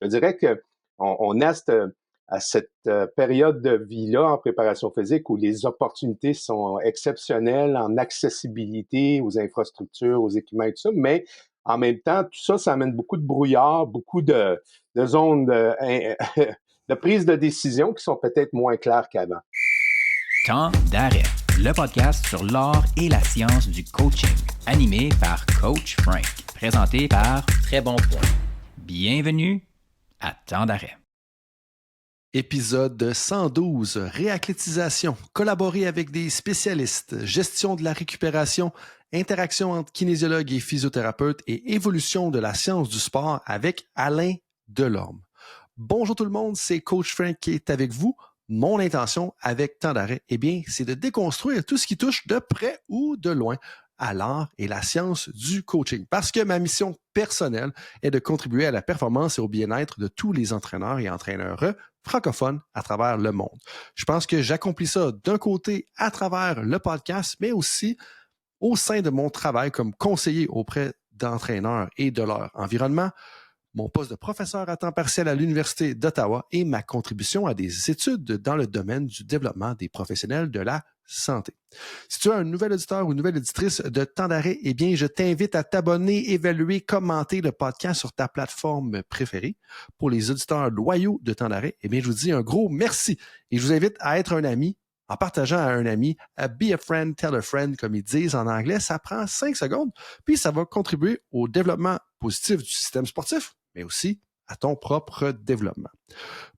je dirais que on est à cette période de vie-là en préparation physique où les opportunités sont exceptionnelles en accessibilité aux infrastructures, aux équipements et tout ça, mais en même temps, tout ça, ça amène beaucoup de brouillard, beaucoup de zones de prise de décision qui sont peut-être moins claires qu'avant. Temps d'arrêt, le podcast sur l'art et la science du coaching, animé par Coach Frank, présenté par Très Bon Point. Bienvenue à Temps d'arrêt. Épisode 112, réathlétisation, collaborer avec des spécialistes, gestion de la récupération, interaction entre kinésiologue et physiothérapeute et évolution de la science du sport avec Alain Delorme. Bonjour tout le monde, c'est Coach Frank qui est avec vous. Mon intention avec Temps d'arrêt, c'est de déconstruire tout ce qui touche de près ou de loin à l'art et la science du coaching. Parce que ma mission personnelle est de contribuer à la performance et au bien-être de tous les entraîneurs et entraîneurs francophones à travers le monde. Je pense que j'accomplis ça d'un côté à travers le podcast, mais aussi au sein de mon travail comme conseiller auprès d'entraîneurs et de leur environnement, mon poste de professeur à temps partiel à l'Université d'Ottawa et ma contribution à des études dans le domaine du développement des professionnels de la santé. Si tu es un nouvel auditeur ou une nouvelle auditrice de Temps d'arrêt, je t'invite à t'abonner, évaluer, commenter le podcast sur ta plateforme préférée. Pour les auditeurs loyaux de Temps d'arrêt, je vous dis un gros merci et je vous invite à être un ami en partageant à un ami, à be a friend, tell a friend, comme ils disent en anglais. Ça prend 5 secondes, puis ça va contribuer au développement positif du système sportif, mais aussi à ton propre développement.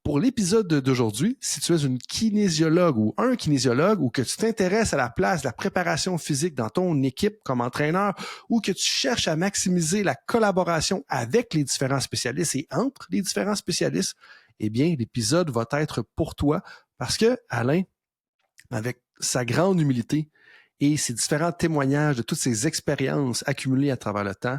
Pour l'épisode d'aujourd'hui, si tu es une kinésiologue ou un kinésiologue ou que tu t'intéresses à la place de la préparation physique dans ton équipe comme entraîneur ou que tu cherches à maximiser la collaboration avec les différents spécialistes et entre les différents spécialistes, l'épisode va être pour toi parce que Alain, avec sa grande humilité et ses différents témoignages de toutes ses expériences accumulées à travers le temps,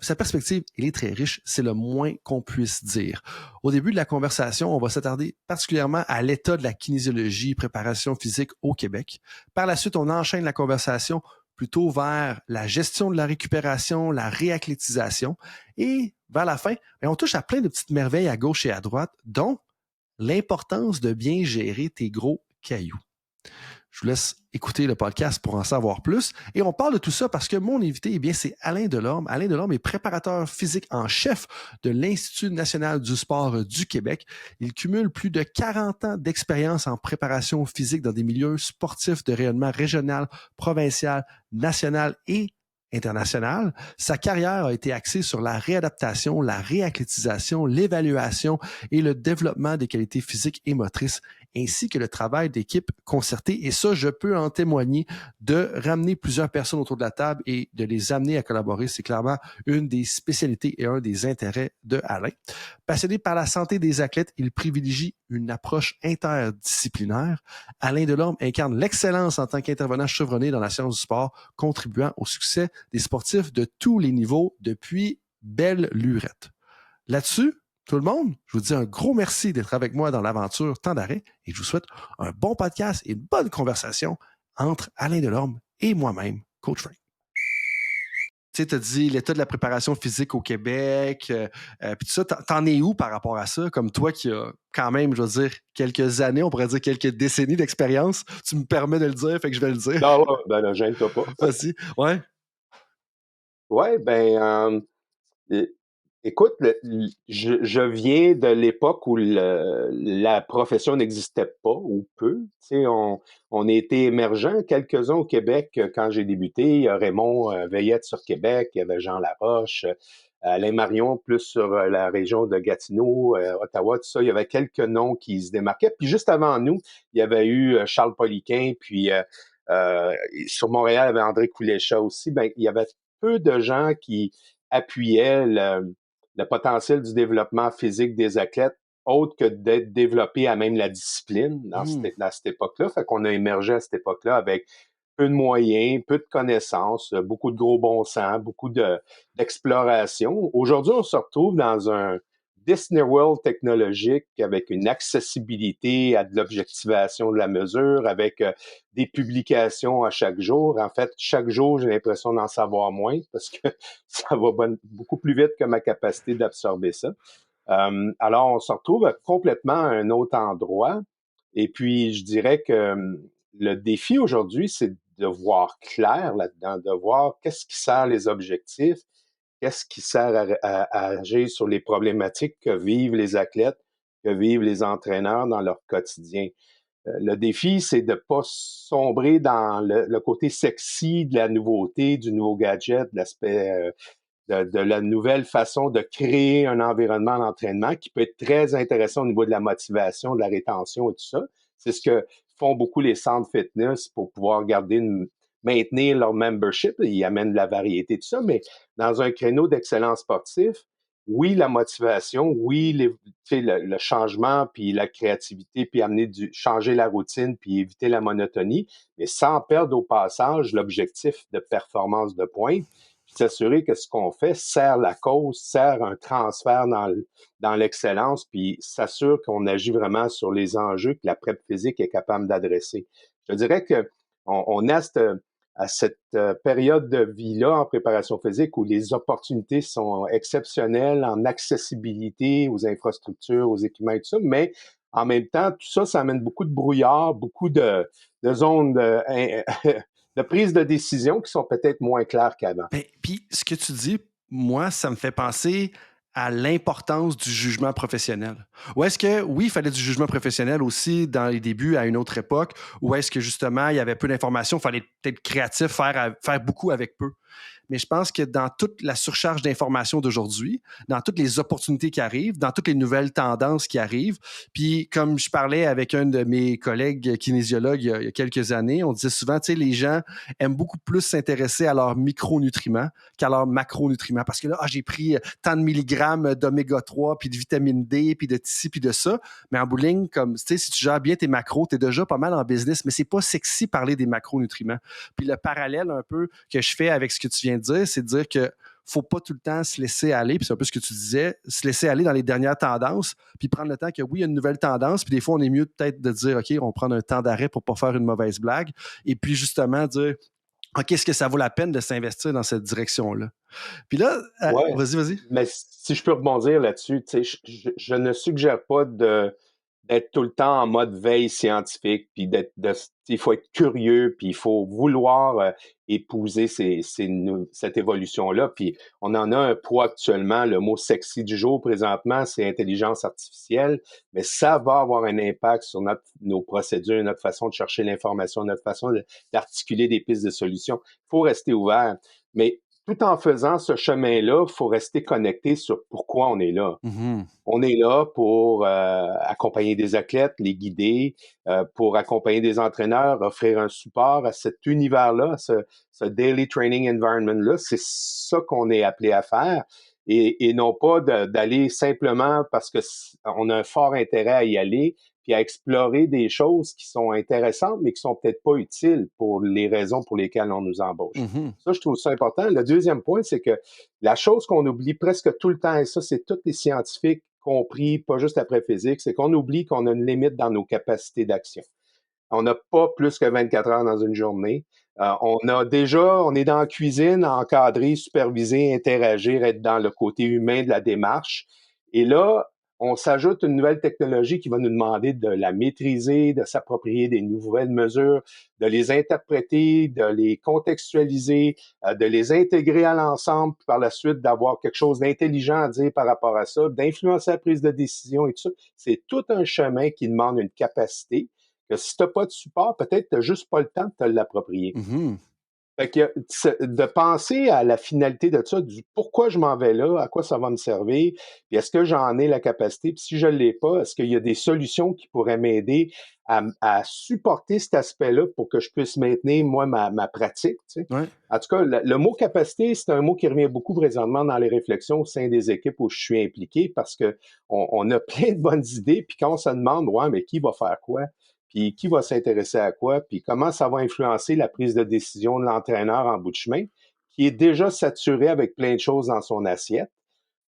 sa perspective, elle est très riche, c'est le moins qu'on puisse dire. Au début de la conversation, on va s'attarder particulièrement à l'état de la kinésiologie, préparation physique au Québec. Par la suite, on enchaîne la conversation plutôt vers la gestion de la récupération, la réathlétisation. Et vers la fin, on touche à plein de petites merveilles à gauche et à droite, dont l'importance de bien gérer tes gros cailloux. Je vous laisse écouter le podcast pour en savoir plus. Et on parle de tout ça parce que mon invité, c'est Alain Delorme. Alain Delorme est préparateur physique en chef de l'Institut national du sport du Québec. Il cumule plus de 40 ans d'expérience en préparation physique dans des milieux sportifs de rayonnement régional, provincial, national et international. Sa carrière a été axée sur la réadaptation, la réathlétisation, l'évaluation et le développement des qualités physiques et motrices, ainsi que le travail d'équipe concertée. Et ça, je peux en témoigner, de ramener plusieurs personnes autour de la table et de les amener à collaborer. C'est clairement une des spécialités et un des intérêts de Alain. Passionné par la santé des athlètes, il privilégie une approche interdisciplinaire. Alain Delorme incarne l'excellence en tant qu'intervenant chevronné dans la science du sport, contribuant au succès des sportifs de tous les niveaux depuis belle lurette. Là-dessus, tout le monde, je vous dis un gros merci d'être avec moi dans l'aventure Temps d'arrêt et je vous souhaite un bon podcast et une bonne conversation entre Alain Delorme et moi-même, Coach Frank. Tu sais, tu as dit l'état de la préparation physique au Québec, puis tout ça, t'en es où par rapport à ça? Comme toi qui as quand même, je veux dire, quelques années, on pourrait dire quelques décennies d'expérience, tu me permets de le dire, fait que je vais le dire. Non, là, gêne-toi pas. Vas-y, ouais. Ouais, écoute, je viens de l'époque où la profession n'existait pas ou peu. Tu sais, on a été émergents, quelques-uns au Québec quand j'ai débuté. Il y a Raymond Veillette sur Québec, il y avait Jean Laroche, Alain Marion plus sur la région de Gatineau, Ottawa, tout ça. Il y avait quelques noms qui se démarquaient. Puis juste avant nous, il y avait eu Charles Poliquin, puis sur Montréal, il y avait André Couléchat aussi. Ben, il y avait peu de gens qui appuyaient le potentiel du développement physique des athlètes, autre que d'être développé à même la discipline dans cette époque-là. Fait qu'on a émergé à cette époque-là avec peu de moyens, peu de connaissances, beaucoup de gros bon sens, beaucoup d'exploration. Aujourd'hui, on se retrouve dans un Disney World technologique avec une accessibilité à de l'objectivation de la mesure, avec des publications à chaque jour. En fait, chaque jour, j'ai l'impression d'en savoir moins parce que ça va beaucoup plus vite que ma capacité d'absorber ça. Alors, on se retrouve complètement à un autre endroit. Et puis, je dirais que le défi aujourd'hui, c'est de voir clair là-dedans, de voir qu'est-ce qui sert les objectifs, qu'est-ce qui sert à agir sur les problématiques que vivent les athlètes, que vivent les entraîneurs dans leur quotidien. Le défi, c'est de ne pas sombrer dans le côté sexy de la nouveauté, du nouveau gadget, de l'aspect de la nouvelle façon de créer un environnement d'entraînement qui peut être très intéressant au niveau de la motivation, de la rétention et tout ça. C'est ce que font beaucoup les centres fitness pour pouvoir maintenir leur membership. Ils amènent de la variété, tout ça, mais dans un créneau d'excellence sportif, oui, la motivation, oui, le changement, puis la créativité, puis changer la routine, puis éviter la monotonie, mais sans perdre au passage l'objectif de performance de pointe, puis s'assurer que ce qu'on fait sert la cause, sert un transfert dans l'excellence, puis s'assure qu'on agit vraiment sur les enjeux que la prep physique est capable d'adresser. Je dirais que on a à cette période de vie-là en préparation physique où les opportunités sont exceptionnelles en accessibilité aux infrastructures, aux équipements et tout ça, mais en même temps, tout ça, ça amène beaucoup de brouillard, beaucoup de zones de prise de décision qui sont peut-être moins claires qu'avant. Puis, ce que tu dis, moi, ça me fait penser à l'importance du jugement professionnel. Ou est-ce que, oui, il fallait du jugement professionnel aussi dans les débuts, à une autre époque, ou est-ce que justement, il y avait peu d'informations, il fallait peut-être créatif, faire beaucoup avec peu? Mais je pense que dans toute la surcharge d'informations d'aujourd'hui, dans toutes les opportunités qui arrivent, dans toutes les nouvelles tendances qui arrivent, puis comme je parlais avec un de mes collègues kinésiologues il y a quelques années, on disait souvent, tu sais, les gens aiment beaucoup plus s'intéresser à leurs micronutriments qu'à leurs macronutriments. Parce que là, j'ai pris tant de milligrammes d'oméga 3, puis de vitamine D, puis de ci, puis de ça. Mais en bout de ligne, comme, tu sais, si tu gères bien tes macros, tu es déjà pas mal en business, mais c'est pas sexy parler des macronutriments. Puis le parallèle un peu que je fais avec ce que tu viens de dire, c'est de dire que faut pas tout le temps se laisser aller, puis c'est un peu ce que tu disais, se laisser aller dans les dernières tendances, puis prendre le temps que oui, il y a une nouvelle tendance, puis des fois, on est mieux peut-être de dire, OK, on prend un temps d'arrêt pour pas faire une mauvaise blague, et puis justement dire, OK, est-ce que ça vaut la peine de s'investir dans cette direction-là? Puis là, Ouais, vas-y. mais si je peux rebondir là-dessus, tu sais, je ne suggère pas d'être tout le temps en mode veille scientifique, puis il faut être curieux, puis il faut vouloir épouser cette évolution-là. Puis on en a un poids actuellement. Le mot sexy du jour présentement, c'est intelligence artificielle, mais ça va avoir un impact sur nos procédures, notre façon de chercher l'information, notre façon d'articuler des pistes de solutions. Il faut rester ouvert. Mais tout en faisant ce chemin-là, il faut rester connecté sur pourquoi on est là. Mm-hmm. On est là pour accompagner des athlètes, les guider, pour accompagner des entraîneurs, offrir un support à cet univers-là, ce daily training environment-là. C'est ça qu'on est appelé à faire et non pas d'aller simplement parce que on a un fort intérêt à y aller puis à explorer des choses qui sont intéressantes, mais qui sont peut-être pas utiles pour les raisons pour lesquelles on nous embauche. Mm-hmm. Ça, je trouve ça important. Le deuxième point, c'est que la chose qu'on oublie presque tout le temps, et ça, c'est tous les scientifiques compris, pas juste après physique, c'est qu'on oublie qu'on a une limite dans nos capacités d'action. On n'a pas plus que 24 heures dans une journée. On est dans la cuisine, encadrer, superviser, interagir, être dans le côté humain de la démarche. Et là, on s'ajoute une nouvelle technologie qui va nous demander de la maîtriser, de s'approprier des nouvelles mesures, de les interpréter, de les contextualiser, de les intégrer à l'ensemble, puis par la suite d'avoir quelque chose d'intelligent à dire par rapport à ça, d'influencer la prise de décision et tout ça. C'est tout un chemin qui demande une capacité que si tu n'as pas de support, peut-être tu n'as juste pas le temps de te l'approprier. Mm-hmm. Fait que de penser à la finalité de ça, du pourquoi je m'en vais là, à quoi ça va me servir, puis est-ce que j'en ai la capacité, puis si je ne l'ai pas, est-ce qu'il y a des solutions qui pourraient m'aider à supporter cet aspect-là pour que je puisse maintenir, moi, ma pratique, tu sais. Ouais. En tout cas, le mot capacité, c'est un mot qui revient beaucoup présentement dans les réflexions au sein des équipes où je suis impliqué parce que on a plein de bonnes idées, puis quand on se demande, ouais, mais qui va faire quoi? Puis qui va s'intéresser à quoi, puis comment ça va influencer la prise de décision de l'entraîneur en bout de chemin, qui est déjà saturé avec plein de choses dans son assiette.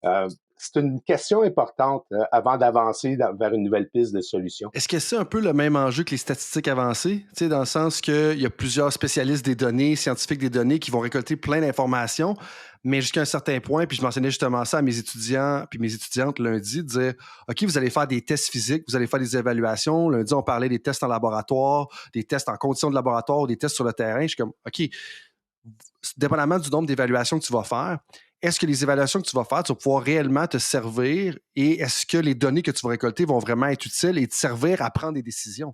C'est une question importante avant d'avancer vers une nouvelle piste de solution. Est-ce que c'est un peu le même enjeu que les statistiques avancées? Tu sais, dans le sens qu'il y a plusieurs spécialistes des données, scientifiques des données qui vont récolter plein d'informations, mais jusqu'à un certain point, puis je mentionnais justement ça à mes étudiants puis mes étudiantes lundi, de dire, OK, vous allez faire des tests physiques, vous allez faire des évaluations. Lundi, on parlait des tests en laboratoire, des tests en conditions de laboratoire, des tests sur le terrain. Je suis comme, OK, dépendamment du nombre d'évaluations que tu vas faire, est-ce que les évaluations que tu vas faire, tu vas pouvoir réellement te servir et est-ce que les données que tu vas récolter vont vraiment être utiles et te servir à prendre des décisions?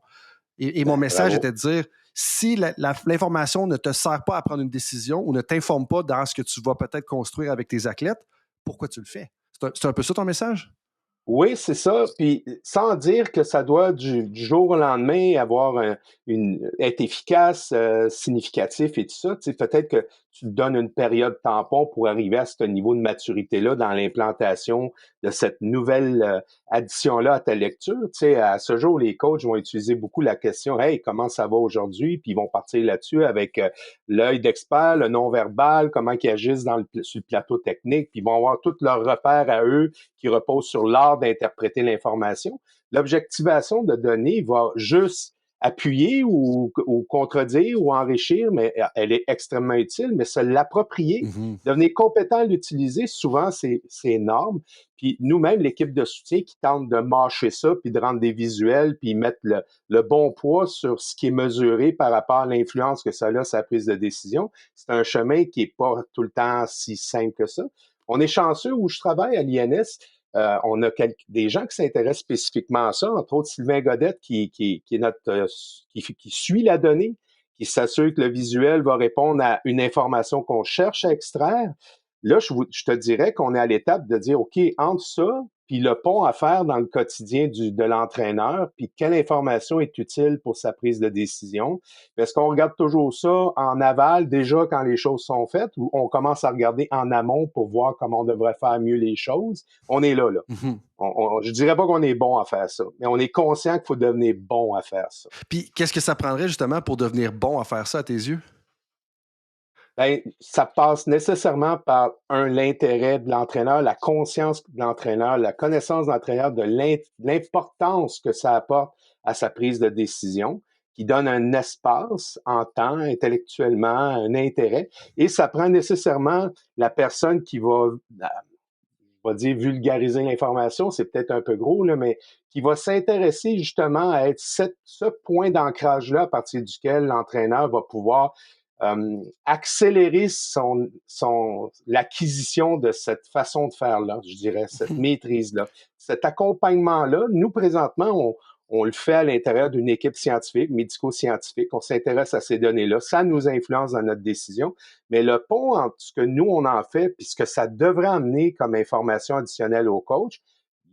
Et mon message était de dire, si l'information ne te sert pas à prendre une décision ou ne t'informe pas dans ce que tu vas peut-être construire avec tes athlètes, pourquoi tu le fais? C'est un peu ça ton message? Oui, c'est ça. Puis sans dire que ça doit du jour au lendemain être efficace, significatif et tout ça. Tu sais, peut-être que tu te donnes une période tampon pour arriver à ce niveau de maturité-là dans l'implantation de cette nouvelle addition-là à ta lecture. Tu sais, à ce jour, les coachs vont utiliser beaucoup la question Hey, comment ça va aujourd'hui? Puis ils vont partir là-dessus avec l'œil d'expert, le non-verbal, comment ils agissent sur le plateau technique, puis ils vont avoir tous leurs repères à eux qui repose sur l'art d'interpréter l'information. L'objectivation de données va juste appuyer ou contredire ou enrichir, mais elle est extrêmement utile, mais se l'approprier, devenir compétent à l'utiliser, souvent, c'est énorme. Puis nous-mêmes, l'équipe de soutien qui tente de mâcher ça, puis de rendre des visuels, puis mettre le bon poids sur ce qui est mesuré par rapport à l'influence que ça a sur la prise de décision, c'est un chemin qui n'est pas tout le temps si simple que ça. On est chanceux où je travaille à l'INS. On a des gens qui s'intéressent spécifiquement à ça, entre autres Sylvain Godette qui est notre qui suit la donnée, qui s'assure que le visuel va répondre à une information qu'on cherche à extraire. Là, je te dirais qu'on est à l'étape de dire, OK, entre ça, puis le pont à faire dans le quotidien de l'entraîneur, puis quelle information est utile pour sa prise de décision. Est-ce qu'on regarde toujours ça en aval, déjà quand les choses sont faites, ou on commence à regarder en amont pour voir comment on devrait faire mieux les choses? On est là. Je dirais pas qu'on est bon à faire ça, mais on est conscient qu'il faut devenir bon à faire ça. Puis, qu'est-ce que ça prendrait justement pour devenir bon à faire ça à tes yeux? Ben, ça passe nécessairement par l'intérêt de l'entraîneur, la conscience de l'entraîneur, la connaissance de l'entraîneur de l'importance que ça apporte à sa prise de décision, qui donne un espace en temps, intellectuellement, un intérêt. Et ça prend nécessairement la personne qui va dire vulgariser l'information, c'est peut-être un peu gros, là, mais qui va s'intéresser justement à être ce point d'ancrage-là à partir duquel l'entraîneur va pouvoir accélérer l'acquisition de cette façon de faire-là, je dirais, cette maîtrise-là. Cet accompagnement-là, nous, présentement, on le fait à l'intérieur d'une équipe scientifique, médico-scientifique. On s'intéresse à ces données-là. Ça nous influence dans notre décision. Mais le pont entre ce que nous, on en fait puis ce que ça devrait amener comme information additionnelle au coach,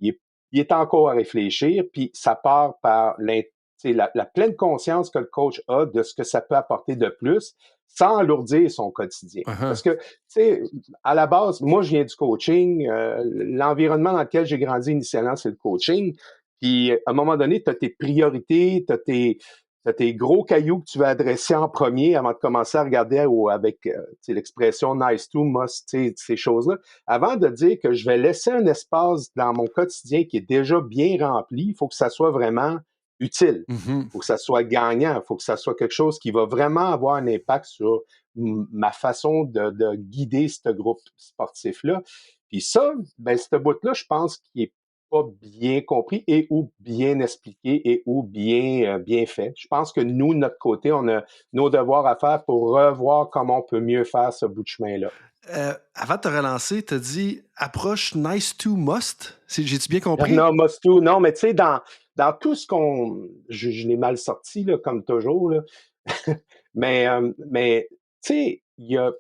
il est encore à réfléchir. Puis ça part par la pleine conscience que le coach a de ce que ça peut apporter de plus sans alourdir son quotidien. Parce que, tu sais, à la base, moi, je viens du coaching. L'environnement dans lequel j'ai grandi initialement, c'est le coaching. Puis, à un moment donné, tu as tes priorités, tu as tes gros cailloux que tu vas adresser en premier avant de commencer à regarder avec l'expression nice to, must, ces choses-là. Avant de dire que je vais laisser un espace dans mon quotidien qui est déjà bien rempli, il faut que ça soit vraiment utile. Il faut que ça soit gagnant. Il faut que ça soit quelque chose qui va vraiment avoir un impact sur ma façon de guider ce groupe sportif-là. Puis ça, ben, ce bout-là, je pense qu'il est pas bien compris et ou bien expliqué et ou bien fait. Je pense que nous, de notre côté, on a nos devoirs à faire pour revoir comment on peut mieux faire ce bout de chemin-là. Avant de te relancer, tu as dit approche nice to must. J'ai-tu bien compris? Non, must to. Non, mais tu sais, dans tout ce qu'on... Je l'ai mal sorti, là, comme toujours, là. mais tu sais, il y a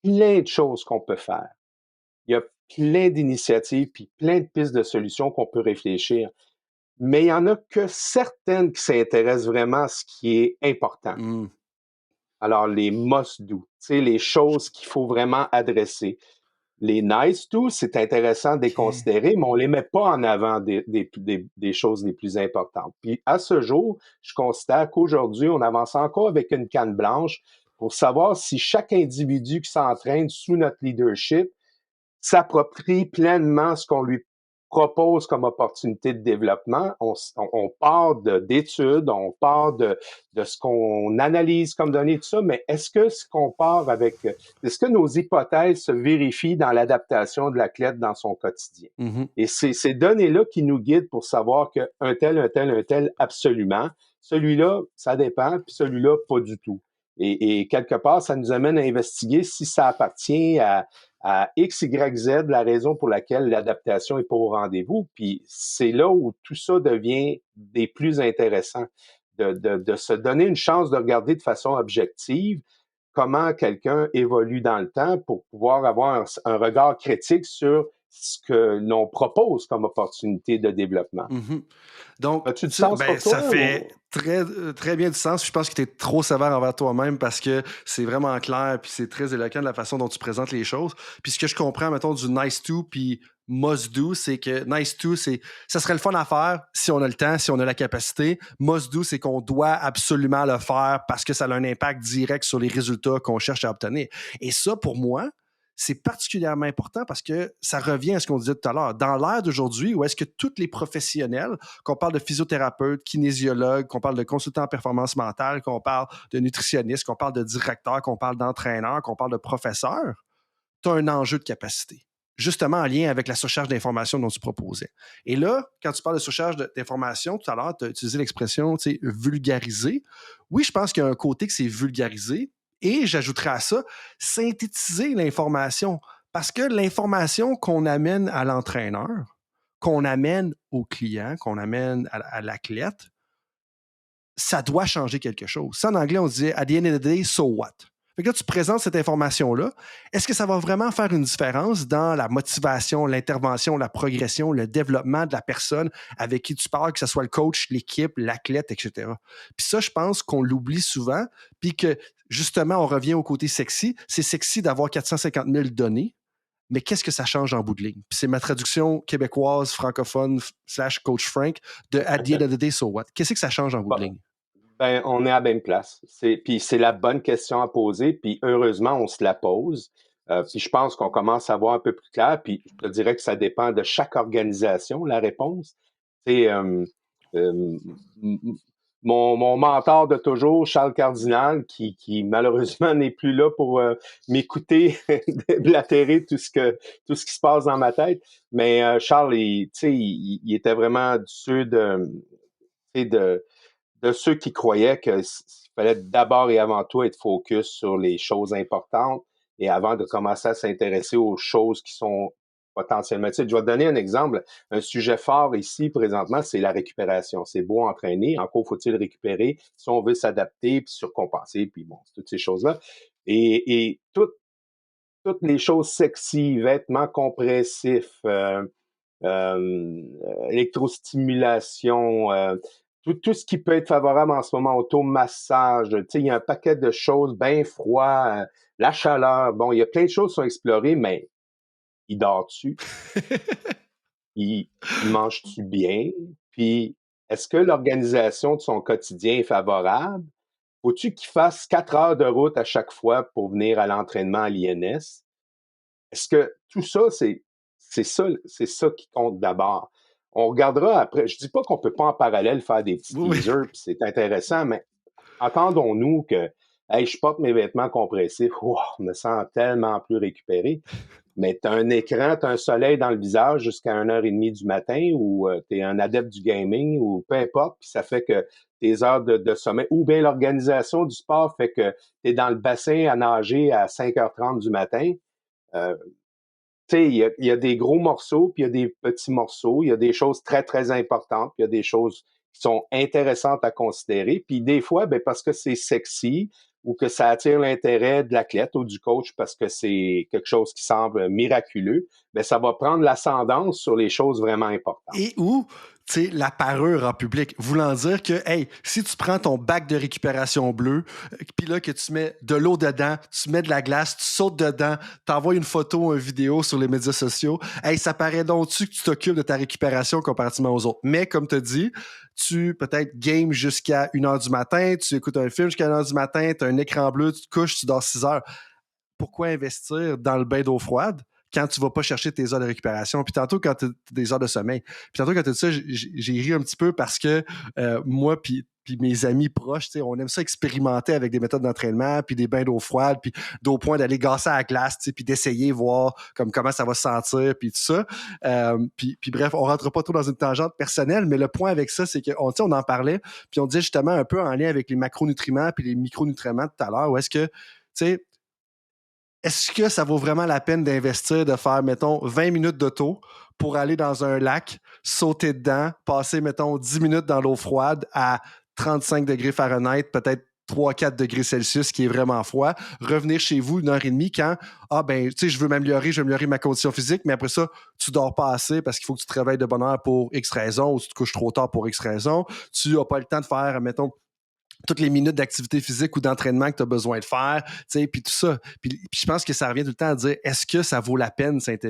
plein de choses qu'on peut faire. Il y a plein d'initiatives puis plein de pistes de solutions qu'on peut réfléchir. Mais il n'y en a que certaines qui s'intéressent vraiment à ce qui est important. Alors, les must-do, tu sais, les choses qu'il faut vraiment adresser. Les nice-to, c'est intéressant de les considérer, mais on ne les met pas en avant des choses les plus importantes. Puis, à ce jour, je considère qu'aujourd'hui, on avance encore avec une canne blanche pour savoir si chaque individu qui s'entraîne sous notre leadership s'approprie pleinement ce propose comme opportunité de développement, on part d'études, on part de ce qu'on analyse comme données, tout ça, mais est-ce que nos hypothèses se vérifient dans l'adaptation de l'athlète dans son quotidien? Mm-hmm. Et c'est ces données-là qui nous guident pour savoir qu'un tel, absolument, celui-là, ça dépend, puis celui-là, pas du tout. Et quelque part, ça nous amène à investiguer si ça appartient à X, Y, Z, la raison pour laquelle l'adaptation est pas au rendez-vous. Puis c'est là où tout ça devient des plus intéressants, de se donner une chance de regarder de façon objective comment quelqu'un évolue dans le temps pour pouvoir avoir un regard critique sur ce que l'on propose comme opportunité de développement. Mm-hmm. Donc, as-tu du sens pour toi? Ça fait très, très bien du sens. Je pense que tu es trop sévère envers toi-même parce que c'est vraiment clair puis c'est très éloquent de la façon dont tu présentes les choses. Puis ce que je comprends, mettons, du nice to puis must do, c'est que nice to, ça serait le fun à faire si on a le temps, si on a la capacité. Must do, c'est qu'on doit absolument le faire parce que ça a un impact direct sur les résultats qu'on cherche à obtenir. Et ça, pour moi, c'est particulièrement important parce que ça revient à ce qu'on disait tout à l'heure. Dans l'ère d'aujourd'hui, où est-ce que tous les professionnels, qu'on parle de physiothérapeutes, kinésiologues, qu'on parle de consultants en performance mentale, qu'on parle de nutritionnistes, qu'on parle de directeurs, qu'on parle d'entraîneurs, qu'on parle de professeurs, tu as un enjeu de capacité, justement en lien avec la surcharge d'informations dont tu proposais. Et là, quand tu parles de surcharge d'informations, tout à l'heure, tu as utilisé l'expression vulgariser. Oui, je pense qu'il y a un côté que c'est vulgarisé. Et j'ajouterais à ça, synthétiser l'information. Parce que l'information qu'on amène à l'entraîneur, qu'on amène au client, qu'on amène à l'athlète, ça doit changer quelque chose. Ça, en anglais, on disait « at the end of the day, so what ». Fait que là, tu présentes cette information-là. Est-ce que ça va vraiment faire une différence dans la motivation, l'intervention, la progression, le développement de la personne avec qui tu parles, que ce soit le coach, l'équipe, l'athlète, etc. Puis ça, je pense qu'on l'oublie souvent, puis que justement, on revient au côté sexy. C'est sexy d'avoir 450 000 données, mais qu'est-ce que ça change en bout de ligne? Puis c'est ma traduction québécoise, francophone, / coach Frank de « at the end of the day, so what ». Qu'est-ce que ça change en bout de ligne? Ben, on est à la même place. Puis c'est la bonne question à poser, puis heureusement, on se la pose. Puis je pense qu'on commence à voir un peu plus clair, puis je te dirais que ça dépend de chaque organisation, la réponse. C'est mon mentor de toujours, Charles Cardinal, qui malheureusement n'est plus là pour m'écouter blatérer tout ce qui se passe dans ma tête. Mais Charles, il était vraiment de ceux de ceux qui croyaient qu'il fallait d'abord et avant tout être focus sur les choses importantes et avant de commencer à s'intéresser aux choses qui sont potentiellement... Tu sais, je vais te donner un exemple. Un sujet fort ici, présentement, c'est la récupération. C'est beau entraîner. Encore faut-il récupérer si on veut s'adapter puis surcompenser, puis bon, toutes ces choses-là. Et toutes les choses sexy, vêtements compressifs, électrostimulation, tout ce qui peut être favorable en ce moment, automassage, tu sais, il y a un paquet de choses, bien froid, la chaleur, bon, il y a plein de choses qui sont explorées, mais il dort-tu? il mange-tu bien? Puis, est-ce que l'organisation de son quotidien est favorable? Faut-tu qu'il fasse 4 heures de route à chaque fois pour venir à l'entraînement à l'INS? Est-ce que tout ça, c'est ça qui compte d'abord? On regardera après. Je dis pas qu'on peut pas en parallèle faire des petits teasers, puis c'est intéressant, mais entendons-nous que hey, je porte mes vêtements compressifs, wow, je me sens tellement plus récupéré. Mais tu as un écran, tu as un soleil dans le visage jusqu'à 1h30 du matin, ou tu es un adepte du gaming, ou peu importe, puis ça fait que tes heures de sommeil, ou bien l'organisation du sport fait que tu es dans le bassin à nager à 5h30 du matin. Tu sais, il y a des gros morceaux, puis il y a des petits morceaux, il y a des choses très, très importantes, puis il y a des choses qui sont intéressantes à considérer. Puis des fois, ben parce que c'est sexy ou que ça attire l'intérêt de l'athlète ou du coach parce que c'est quelque chose qui semble miraculeux, ben ça va prendre l'ascendance sur les choses vraiment importantes. Et où, tu sais, la parure en public, voulant dire que, hey, si tu prends ton bac de récupération bleu, puis là, que tu mets de l'eau dedans, tu mets de la glace, tu sautes dedans, t'envoies une photo, une vidéo sur les médias sociaux, hey, ça paraît donc-tu que tu t'occupes de ta récupération comparativement aux autres. Mais, comme tu as dit, tu peut-être game jusqu'à 1h du matin, tu écoutes un film jusqu'à 1h du matin, tu as un écran bleu, tu te couches, tu dors 6 heures. Pourquoi investir dans le bain d'eau froide quand tu vas pas chercher tes heures de récupération. Puis tantôt, quand tu as des heures de sommeil. Puis tantôt, quand tu as dit ça, j'ai ri un petit peu parce que moi, puis mes amis proches, on aime ça expérimenter avec des méthodes d'entraînement, puis des bains d'eau froide, puis d'au point d'aller gasser à la glace, puis d'essayer, voir comment ça va se sentir, puis tout ça. Puis bref, on rentre pas trop dans une tangente personnelle, mais le point avec ça, c'est qu'on on en parlait, puis on disait justement un peu en lien avec les macronutriments puis les micronutriments tout à l'heure, où est-ce que, est-ce que ça vaut vraiment la peine d'investir, de faire, mettons, 20 minutes d'auto pour aller dans un lac, sauter dedans, passer, mettons, 10 minutes dans l'eau froide à 35 degrés Fahrenheit, peut-être 3-4 degrés Celsius, qui est vraiment froid, revenir chez vous 1 heure et demie quand, je veux m'améliorer ma condition physique, mais après ça, tu dors pas assez parce qu'il faut que tu te réveilles de bonne heure pour X raison ou tu te couches trop tard pour X raison. Tu n'as pas le temps de faire, mettons, toutes les minutes d'activité physique ou d'entraînement que tu as besoin de faire, puis tout ça. Puis je pense que ça revient tout le temps à dire, est-ce que ça vaut la peine cet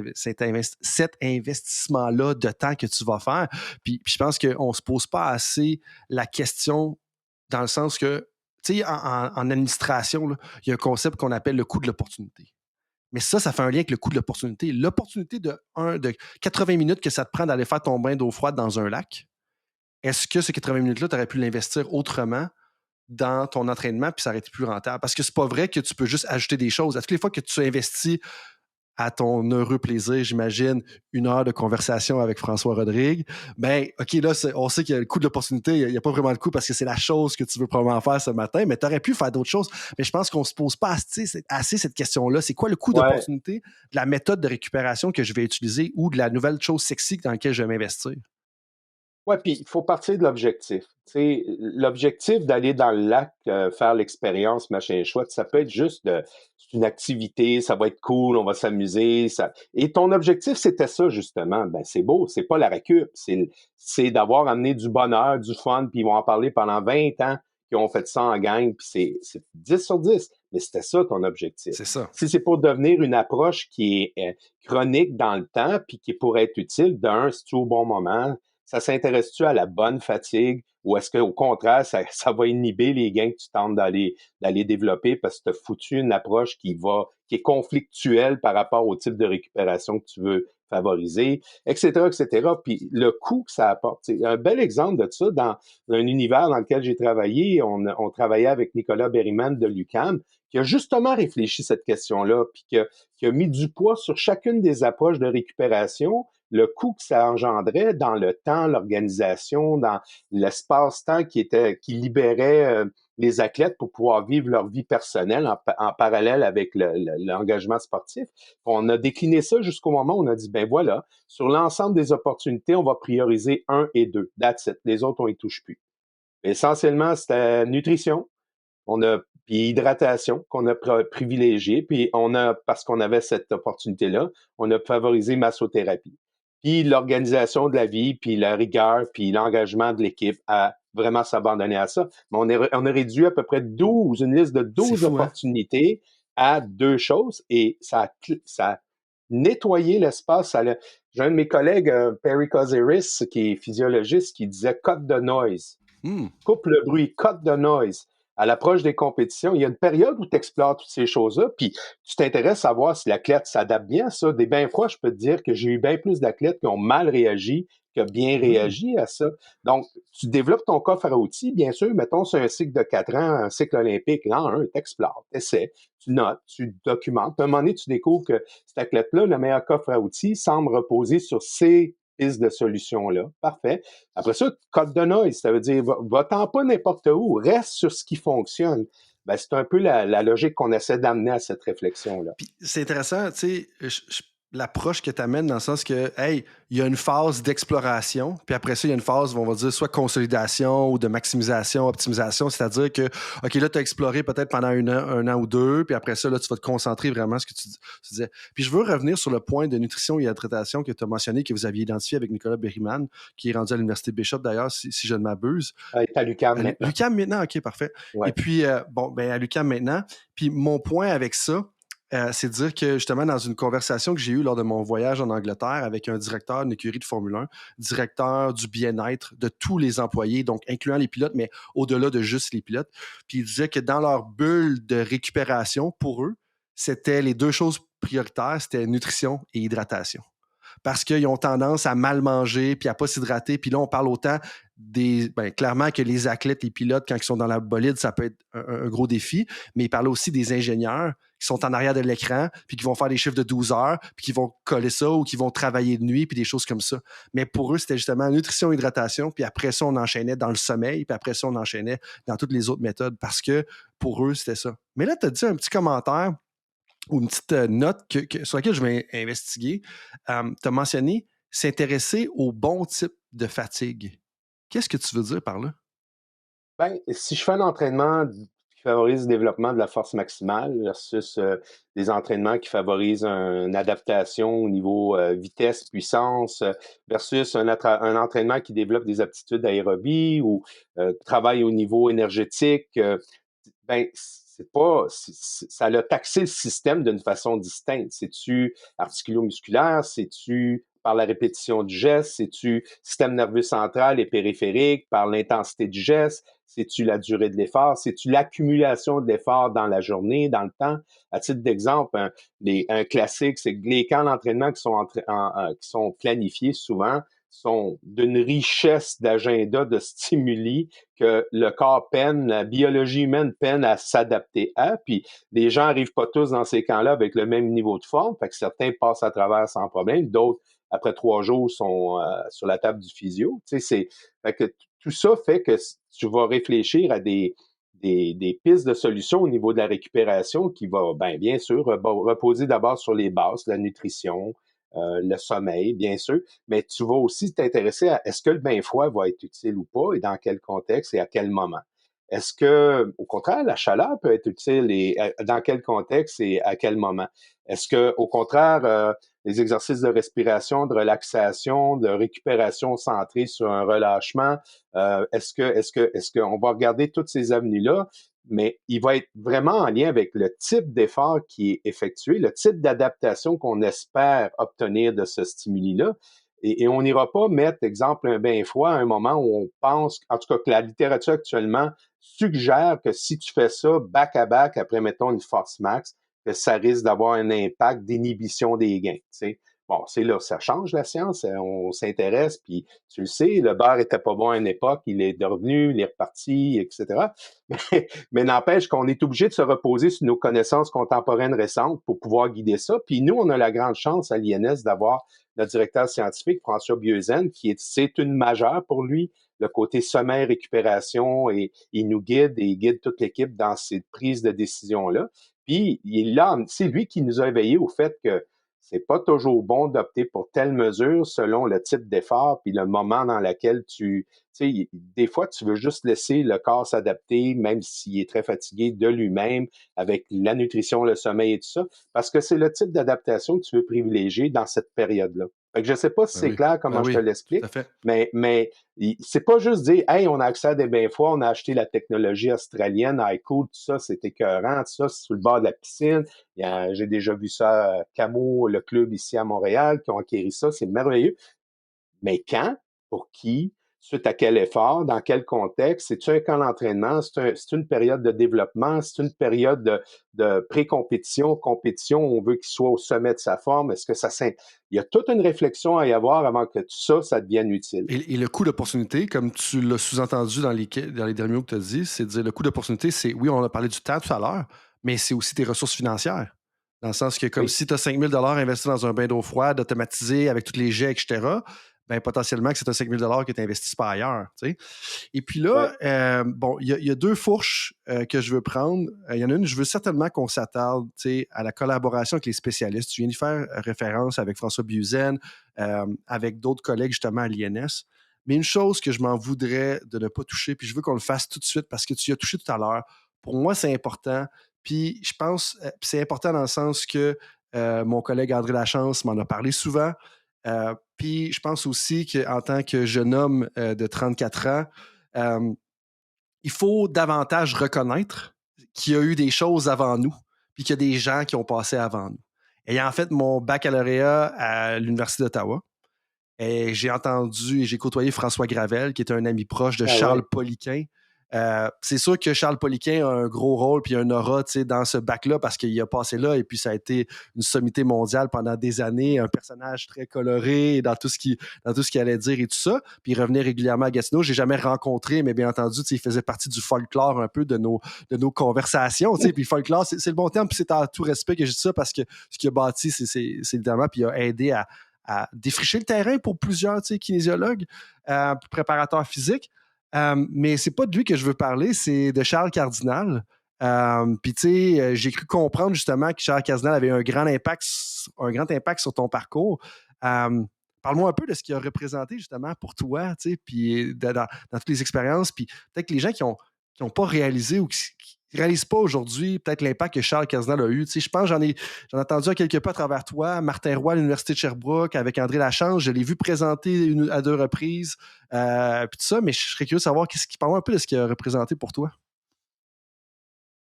investissement-là de temps que tu vas faire? Puis je pense qu'on ne se pose pas assez la question dans le sens que, en administration, là, il y a un concept qu'on appelle le coût de l'opportunité. Mais ça fait un lien avec le coût de l'opportunité. L'opportunité de 80 minutes que ça te prend d'aller faire ton bain d'eau froide dans un lac, est-ce que ces 80 minutes-là, tu aurais pu l'investir autrement dans ton entraînement, puis ça aurait été plus rentable? Parce que c'est pas vrai que tu peux juste ajouter des choses. À toutes les fois que tu investis à ton heureux plaisir, j'imagine, 1 heure de conversation avec François Rodrigue, OK, là, on sait qu'il y a le coût de l'opportunité, il n'y a pas vraiment le coût parce que c'est la chose que tu veux probablement faire ce matin, mais tu aurais pu faire d'autres choses. Mais je pense qu'on ne se pose pas assez cette question-là. C'est quoi le coût d'opportunité de la méthode de récupération que je vais utiliser ou de la nouvelle chose sexy dans laquelle je vais m'investir? Ouais, puis il faut partir de l'objectif. Tu sais, l'objectif d'aller dans le lac, faire l'expérience, machin chouette, ça peut être juste c'est une activité, ça va être cool, on va s'amuser. Et ton objectif, c'était ça, justement. Ben, c'est beau, c'est pas la récup, c'est d'avoir amené du bonheur, du fun, puis ils vont en parler pendant 20 ans qu'ils ont fait ça en gang, puis c'est 10 sur 10. Mais c'était ça ton objectif. C'est ça. Si c'est pour devenir une approche qui est chronique dans le temps, puis qui pourrait être utile, si tu es au bon moment, ça s'intéresse-tu à la bonne fatigue ou est-ce qu'au contraire, ça va inhiber les gains que tu tentes d'aller développer parce que tu as foutu une approche qui est conflictuelle par rapport au type de récupération que tu veux favoriser, etc., etc. Puis le coût que ça apporte. C'est un bel exemple de ça dans un univers dans lequel j'ai travaillé. On travaillait avec Nicolas Berryman de l'UQAM qui a justement réfléchi cette question-là puis qui a mis du poids sur chacune des approches de récupération, le coût que ça engendrait dans le temps, l'organisation, dans l'espace-temps qui libérait les athlètes pour pouvoir vivre leur vie personnelle en parallèle avec l'engagement sportif. On a décliné ça jusqu'au moment où on a dit, ben voilà, sur l'ensemble des opportunités, on va prioriser 1 et 2. That's it. Les autres, on y touche plus. Essentiellement, c'était nutrition, puis hydratation qu'on a privilégié, puis parce qu'on avait cette opportunité-là, on a favorisé massothérapie. Puis l'organisation de la vie, puis la rigueur, puis l'engagement de l'équipe à vraiment s'abandonner à ça. Mais on a réduit à peu près une liste de 12 opportunités à 2 choses et ça a nettoyé l'espace. J'ai un de mes collègues, Perry Kozeris, qui est physiologiste, qui disait « cut the noise ». Coupe le bruit, cut the noise. À l'approche des compétitions, il y a une période où tu explores toutes ces choses-là, puis tu t'intéresses à voir si l'athlète s'adapte bien à ça. Des bains froids, je peux te dire que j'ai eu bien plus d'athlètes qui ont mal réagi que bien réagi à ça. Donc, tu développes ton coffre à outils, bien sûr, mettons, c'est un cycle de 4 ans, un cycle olympique, l'an 1, tu explores, tu essaies, tu notes, tu documentes. Puis à un moment donné, tu découvres que cet athlète-là, le meilleur coffre à outils, semble reposer sur ces pistes de solutions-là. Parfait. Après ça, cut the noise, ça veut dire va-t'en pas n'importe où, reste sur ce qui fonctionne. Ben, c'est un peu la logique qu'on essaie d'amener à cette réflexion-là. Puis c'est intéressant, tu sais, l'approche que tu amènes dans le sens que, hey, il y a une phase d'exploration, puis après ça, il y a une phase, on va dire, soit consolidation ou de maximisation, optimisation, c'est-à-dire que, OK, là, tu as exploré peut-être pendant un an ou 2, puis après ça, là, tu vas te concentrer vraiment sur ce que tu disais. Puis je veux revenir sur le point de nutrition et hydratation que tu as mentionné, que vous aviez identifié avec Nicolas Berryman, qui est rendu à l'Université Bishop, d'ailleurs, si je ne m'abuse. À l'UQAM maintenant. l'UQAM maintenant, OK, parfait. Ouais. Et puis, à l'UQAM maintenant. Puis mon point avec ça, c'est de dire que justement, dans une conversation que j'ai eue lors de mon voyage en Angleterre avec un directeur d'une écurie de Formule 1, directeur du bien-être de tous les employés, donc incluant les pilotes, mais au-delà de juste les pilotes, puis il disait que dans leur bulle de récupération, pour eux, c'était les 2 choses prioritaire, c'était nutrition et hydratation. Parce qu'ils ont tendance à mal manger puis à pas s'hydrater. Puis là, on parle autant clairement que les athlètes, les pilotes, quand ils sont dans la bolide, ça peut être un gros défi. Mais ils parlent aussi des ingénieurs qui sont en arrière de l'écran puis qui vont faire des chiffres de 12 heures puis qui vont coller ça ou qui vont travailler de nuit puis des choses comme ça. Mais pour eux, c'était justement nutrition, hydratation. Puis après ça, on enchaînait dans le sommeil. Puis après ça, on enchaînait dans toutes les autres méthodes parce que pour eux, c'était ça. Mais là, tu as dit un petit commentaire ou une petite note sur laquelle je vais investiguer. Tu as mentionné s'intéresser au bon type de fatigue. Qu'est-ce que tu veux dire par là? Ben, si je fais un entraînement qui favorise le développement de la force maximale versus des entraînements qui favorisent une adaptation au niveau vitesse, puissance, versus un entraînement qui développe des aptitudes d'aérobie ou travaille au niveau énergétique, ben, ça a taxé le système d'une façon distincte. C'est-tu articulo-musculaire? C'est-tu par la répétition du geste? C'est-tu système nerveux central et périphérique par l'intensité du geste? C'est-tu la durée de l'effort? C'est-tu l'accumulation de l'effort dans la journée, dans le temps? À titre d'exemple, un classique, c'est que les camps d'entraînement qui sont planifiés souvent sont d'une richesse d'agenda, de stimuli que le corps peine, la biologie humaine peine à s'adapter à. Puis les gens n'arrivent pas tous dans ces camps-là avec le même niveau de forme. Fait que certains passent à travers sans problème, d'autres, après 3 jours, sont sur la table du physio. Tu sais, fait que tout ça fait que tu vas réfléchir à des pistes de solutions au niveau de la récupération qui va, bien sûr, reposer d'abord sur les bases, la nutrition, le sommeil, bien sûr, mais tu vas aussi t'intéresser à est-ce que le bain froid va être utile ou pas et dans quel contexte et à quel moment. Est-ce que, au contraire, la chaleur peut être utile et dans quel contexte et à quel moment? Est-ce que, au contraire, les exercices de respiration, de relaxation, de récupération centrés sur un relâchement, est-ce qu'on va regarder toutes ces avenues-là, mais il va être vraiment en lien avec le type d'effort qui est effectué, le type d'adaptation qu'on espère obtenir de ce stimuli-là. Et on n'ira pas mettre, exemple, un bain froid à un moment où on pense, en tout cas que la littérature actuellement suggère que si tu fais ça back-à-back après, mettons, une force max, que ça risque d'avoir un impact d'inhibition des gains. Tu sais. Bon, c'est là, ça change la science, on s'intéresse, puis tu le sais, le beurre était pas bon à une époque, il est revenu, il est reparti, etc. Mais n'empêche qu'on est obligé de se reposer sur nos connaissances contemporaines récentes pour pouvoir guider ça. Puis nous, on a la grande chance à l'INS d'avoir notre directeur scientifique, François Bieuzen, c'est une majeure pour lui, le côté sommeil, récupération, et il nous guide et il guide toute l'équipe dans ces prises de décision-là. Puis, c'est lui qui nous a éveillés au fait que c'est pas toujours bon d'opter pour telle mesure selon le type d'effort puis le moment dans lequel tu sais, des fois, tu veux juste laisser le corps s'adapter, même s'il est très fatigué de lui-même, avec la nutrition, le sommeil et tout ça, parce que c'est le type d'adaptation que tu veux privilégier dans cette période-là. Fait que je sais pas si c'est clair comment je te l'explique, mais c'est pas juste dire, hey, on a accès à des bains froids, on a acheté la technologie australienne, iCool, tout ça, c'est écœurant, tout ça, c'est sur le bord de la piscine. J'ai déjà vu ça à Camo, le club ici à Montréal, qui ont acquis ça, c'est merveilleux. Mais quand, pour qui, suite à quel effort, dans quel contexte, c'est-tu un camp d'entraînement, c'est une période de développement, c'est une période de pré-compétition, compétition, on veut qu'il soit au sommet de sa forme, est-ce que il y a toute une réflexion à y avoir avant que tout ça devienne utile. Et le coût d'opportunité, comme tu l'as sous-entendu dans les derniers mots que tu as dit, c'est de dire le coût d'opportunité, c'est, oui, on a parlé du temps tout à l'heure, mais c'est aussi tes ressources financières. Dans le sens que comme si tu as 5 000 investis dans un bain d'eau froide, automatisé, avec tous les jets, etc., ben, potentiellement que c'est un 5 000 que tu n'investisses pas ailleurs. T'sais. Et puis là, il y a 2 fourches que je veux prendre. Il y en a une, je veux certainement qu'on s'attarde à la collaboration avec les spécialistes. Tu viens de faire référence avec François Bieuzen, avec d'autres collègues justement à l'INS. Mais une chose que je m'en voudrais de ne pas toucher, puis je veux qu'on le fasse tout de suite parce que tu y as touché tout à l'heure. Pour moi, c'est important. Puis je pense que c'est important dans le sens que mon collègue André Lachance m'en a parlé souvent. Puis je pense aussi qu'en tant que jeune homme de 34 ans, il faut davantage reconnaître qu'il y a eu des choses avant nous, puis qu'il y a des gens qui ont passé avant nous. Ayant fait mon baccalauréat à l'Université d'Ottawa, et j'ai entendu et j'ai côtoyé François Gravel, qui est un ami proche de Charles Poliquin, C'est sûr que Charles Poliquin a un gros rôle puis un aura dans ce bac-là parce qu'il a passé là et puis ça a été une sommité mondiale pendant des années, un personnage très coloré dans tout ce qu'il allait dire et tout ça. Puis il revenait régulièrement à Gatineau. J'ai jamais rencontré, mais bien entendu, il faisait partie du folklore un peu de nos conversations. Puis le folklore, c'est le bon terme, puis c'est en tout respect que je dis ça parce que ce qu'il a bâti, c'est évidemment, puis il a aidé à défricher le terrain pour plusieurs kinésiologues, préparateurs physiques. Mais c'est pas de lui que je veux parler, c'est de Charles Cardinal. Puis tu sais, j'ai cru comprendre justement que Charles Cardinal avait un grand impact sur ton parcours. Parle-moi un peu de ce qu'il a représenté justement pour toi, tu sais, puis dans toutes les expériences, puis peut-être que les gens qui ont pas réalisé ou qui réalisent pas aujourd'hui peut-être l'impact que Charles Cardinal a eu. Tu sais, je pense j'en ai entendu à quelques pas à travers toi, Martin Roy à l'Université de Sherbrooke, avec André Lachance, je l'ai vu présenter à 2 reprises, puis tout ça, mais je serais curieux de savoir parle-moi un peu de ce qu'il a représenté pour toi.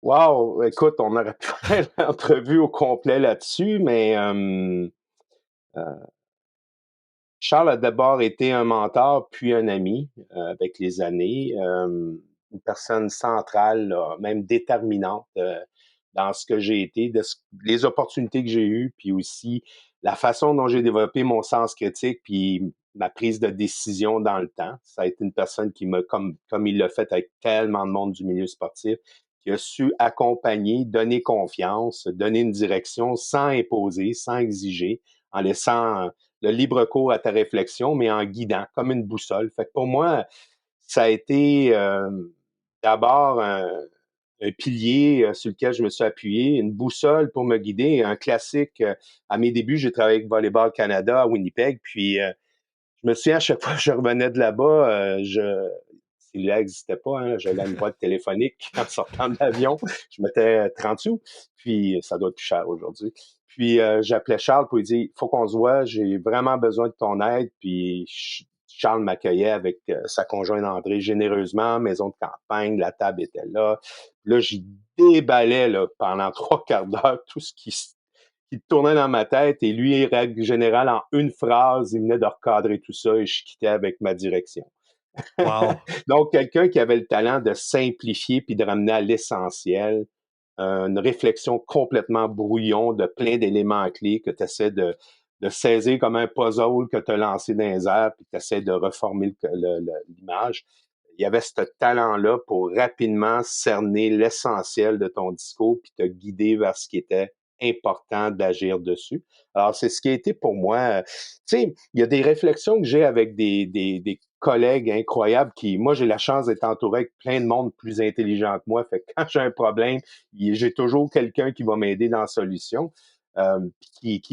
Wow, écoute, on aurait pu faire l'entrevue au complet là-dessus, mais Charles a d'abord été un mentor, puis un ami avec les années, une personne centrale, là, même déterminante dans ce que j'ai été, les opportunités que j'ai eues, puis aussi la façon dont j'ai développé mon sens critique, puis ma prise de décision dans le temps. Ça a été une personne qui m'a, comme il l'a fait avec tellement de monde du milieu sportif, qui a su accompagner, donner confiance, donner une direction sans imposer, sans exiger, en laissant le libre cours à ta réflexion, mais en guidant, comme une boussole. Fait que pour moi, ça a été d'abord un pilier sur lequel je me suis appuyé, une boussole pour me guider, un classique. À mes débuts, j'ai travaillé avec Volleyball Canada à Winnipeg, puis je me souviens, à chaque fois que je revenais de là-bas, cellulaire n'existait pas, hein, j'avais une boîte téléphonique en sortant de l'avion, je mettais 30 sous, puis ça doit être plus cher aujourd'hui. Puis j'appelais Charles pour lui dire, faut qu'on se voit, j'ai vraiment besoin de ton aide, puis Charles m'accueillait avec sa conjointe André généreusement, maison de campagne, la table était là. Là, j'y déballais là, pendant 3/4 d'heure tout ce qui tournait dans ma tête et lui, règle générale, en une phrase, il venait de recadrer tout ça et je quittais avec ma direction. Wow. Donc, quelqu'un qui avait le talent de simplifier puis de ramener à l'essentiel, une réflexion complètement brouillon de plein d'éléments clés que tu essaies de saisir comme un puzzle que tu as lancé dans les airs puis que tu essaies de reformer l'image. Il y avait ce talent-là pour rapidement cerner l'essentiel de ton discours puis te guider vers ce qui était important d'agir dessus. Alors, c'est ce qui a été pour moi. Tu sais, il y a des réflexions que j'ai avec des collègues incroyables qui, moi, j'ai la chance d'être entouré avec plein de monde plus intelligent que moi. Fait que quand j'ai un problème, j'ai toujours quelqu'un qui va m'aider dans la solution,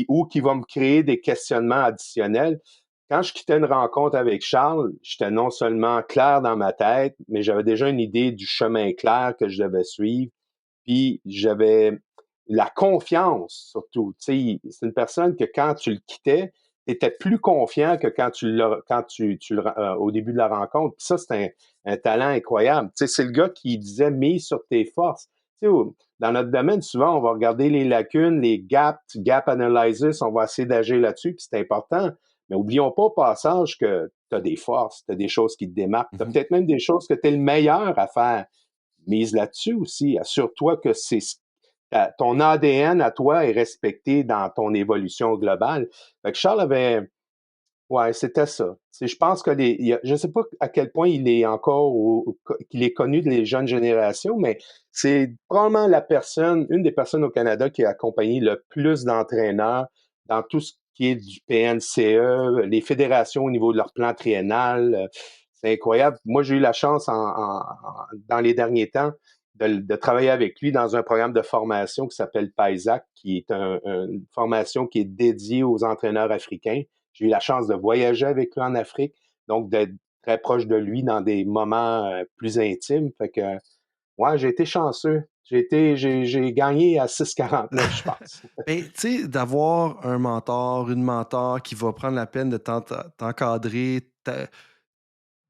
ou qui va me créer des questionnements additionnels. Quand je quittais une rencontre avec Charles, j'étais non seulement clair dans ma tête, mais j'avais déjà une idée du chemin clair que je devais suivre. Puis j'avais la confiance, surtout. Tu sais, c'est une personne que quand tu le quittais, tu étais plus confiant que quand au début de la rencontre. Puis ça, c'est un talent incroyable. Tu sais, c'est le gars qui disait mise sur tes forces. Tu sais, dans notre domaine, souvent, on va regarder les lacunes, les gaps, gap analysis, on va essayer d'agir là-dessus, puis c'est important. Mais oublions pas au passage que tu as des forces, tu as des choses qui te démarquent, tu as peut-être même des choses que tu es le meilleur à faire. Mise là-dessus aussi. Assure-toi que ton ADN à toi est respecté dans ton évolution globale. Fait que Charles avait... Ouais, c'était ça. Je pense que je ne sais pas à quel point il est encore qu'il est connu des jeunes générations, mais c'est probablement une des personnes au Canada qui a accompagné le plus d'entraîneurs dans tout ce qui est du PNCE, les fédérations au niveau de leur plan triennal. C'est incroyable. Moi, j'ai eu la chance dans les derniers temps de travailler avec lui dans un programme de formation qui s'appelle PAISAC, qui est une formation qui est dédiée aux entraîneurs africains. J'ai eu la chance de voyager avec lui en Afrique, donc d'être très proche de lui dans des moments plus intimes. Fait que, ouais, j'ai été chanceux. J'ai gagné à 6,49, je pense. Mais tu sais, d'avoir un mentor, une mentor qui va prendre la peine de t'encadrer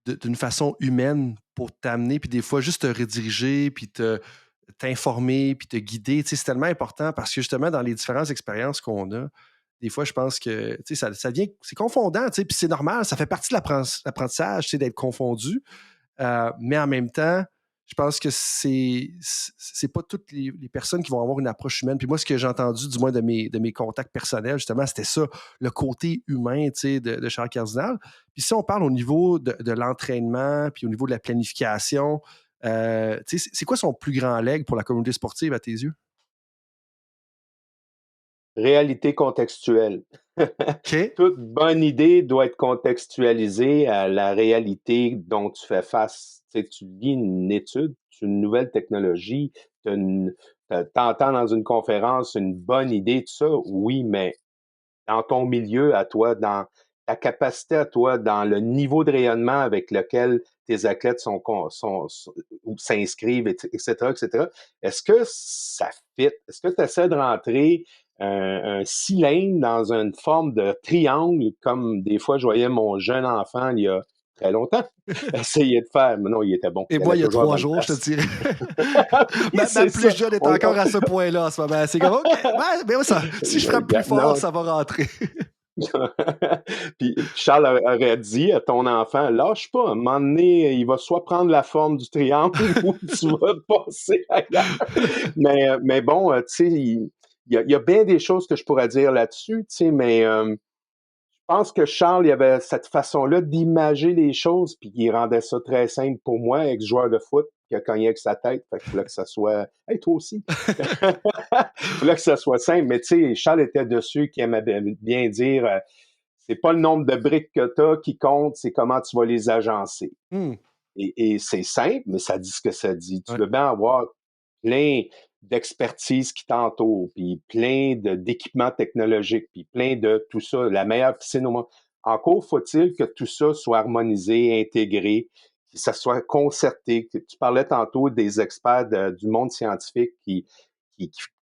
d'une façon humaine pour t'amener, puis des fois juste te rediriger, puis t'informer, puis te guider, tu sais, c'est tellement important parce que justement, dans les différentes expériences qu'on a, des fois, je pense que ça devient, c'est confondant, tu sais, puis c'est normal, ça fait partie de l'apprentissage, tu sais, d'être confondu. Mais en même temps, Je pense que c'est pas toutes les personnes qui vont avoir une approche humaine. Puis moi, ce que j'ai entendu, du moins de mes contacts personnels, justement, c'était ça, le côté humain, tu sais, de Charles Cardinal. Puis si on parle au niveau de l'entraînement, puis au niveau de la planification, tu sais, c'est quoi son plus grand legs pour la communauté sportive à tes yeux? Réalité contextuelle. OK. Toute bonne idée doit être contextualisée à la réalité dont tu fais face. Tu sais, tu lis une étude, une nouvelle technologie, t'entends dans une conférence une bonne idée, tout ça, oui, mais dans ton milieu à toi, dans ta capacité à toi, dans le niveau de rayonnement avec lequel tes athlètes ou s'inscrivent, etc., etc. Est-ce que ça fit? Est-ce que tu essaies de rentrer un cylindre dans une forme de triangle, comme des fois je voyais mon jeune enfant il y a très longtemps essayer de faire, mais non, il était bon. Et Il moi, allait il y a toujours à la 3 bonne jours, je te place. dirais. Oui, Ma c'est plus ça. jeune est encore à ce point-là en ce moment. C'est comme, OK, ouais, mais ça, si je frappe plus fort, Non, ça va rentrer. Puis Charles aurait dit à ton enfant, lâche pas, à un moment donné, il va soit prendre la forme du triangle ou tu vas passer ailleurs. Mais bon, tu sais, il y a bien des choses que je pourrais dire là-dessus, tu sais, mais je pense que Charles, il avait cette façon-là d'imager les choses, puis il rendait ça très simple pour moi, ex-joueur de foot, qui a cogné avec sa tête, fait qu'il fallait que ça soit... Hey, toi aussi! Il fallait que ça soit simple, mais tu sais, Charles était dessus, qui aimait bien dire... c'est pas le nombre de briques que tu as qui compte, c'est comment tu vas les agencer. Hmm, Et c'est simple, mais ça dit ce que ça dit. Tu ouais. veux bien avoir plein d'expertise qui t'entoure, puis plein d'équipements technologiques, puis plein de tout ça, la meilleure piscine au monde. Encore faut-il que tout ça soit harmonisé, intégré, que ça soit concerté. Tu parlais tantôt des experts du monde scientifique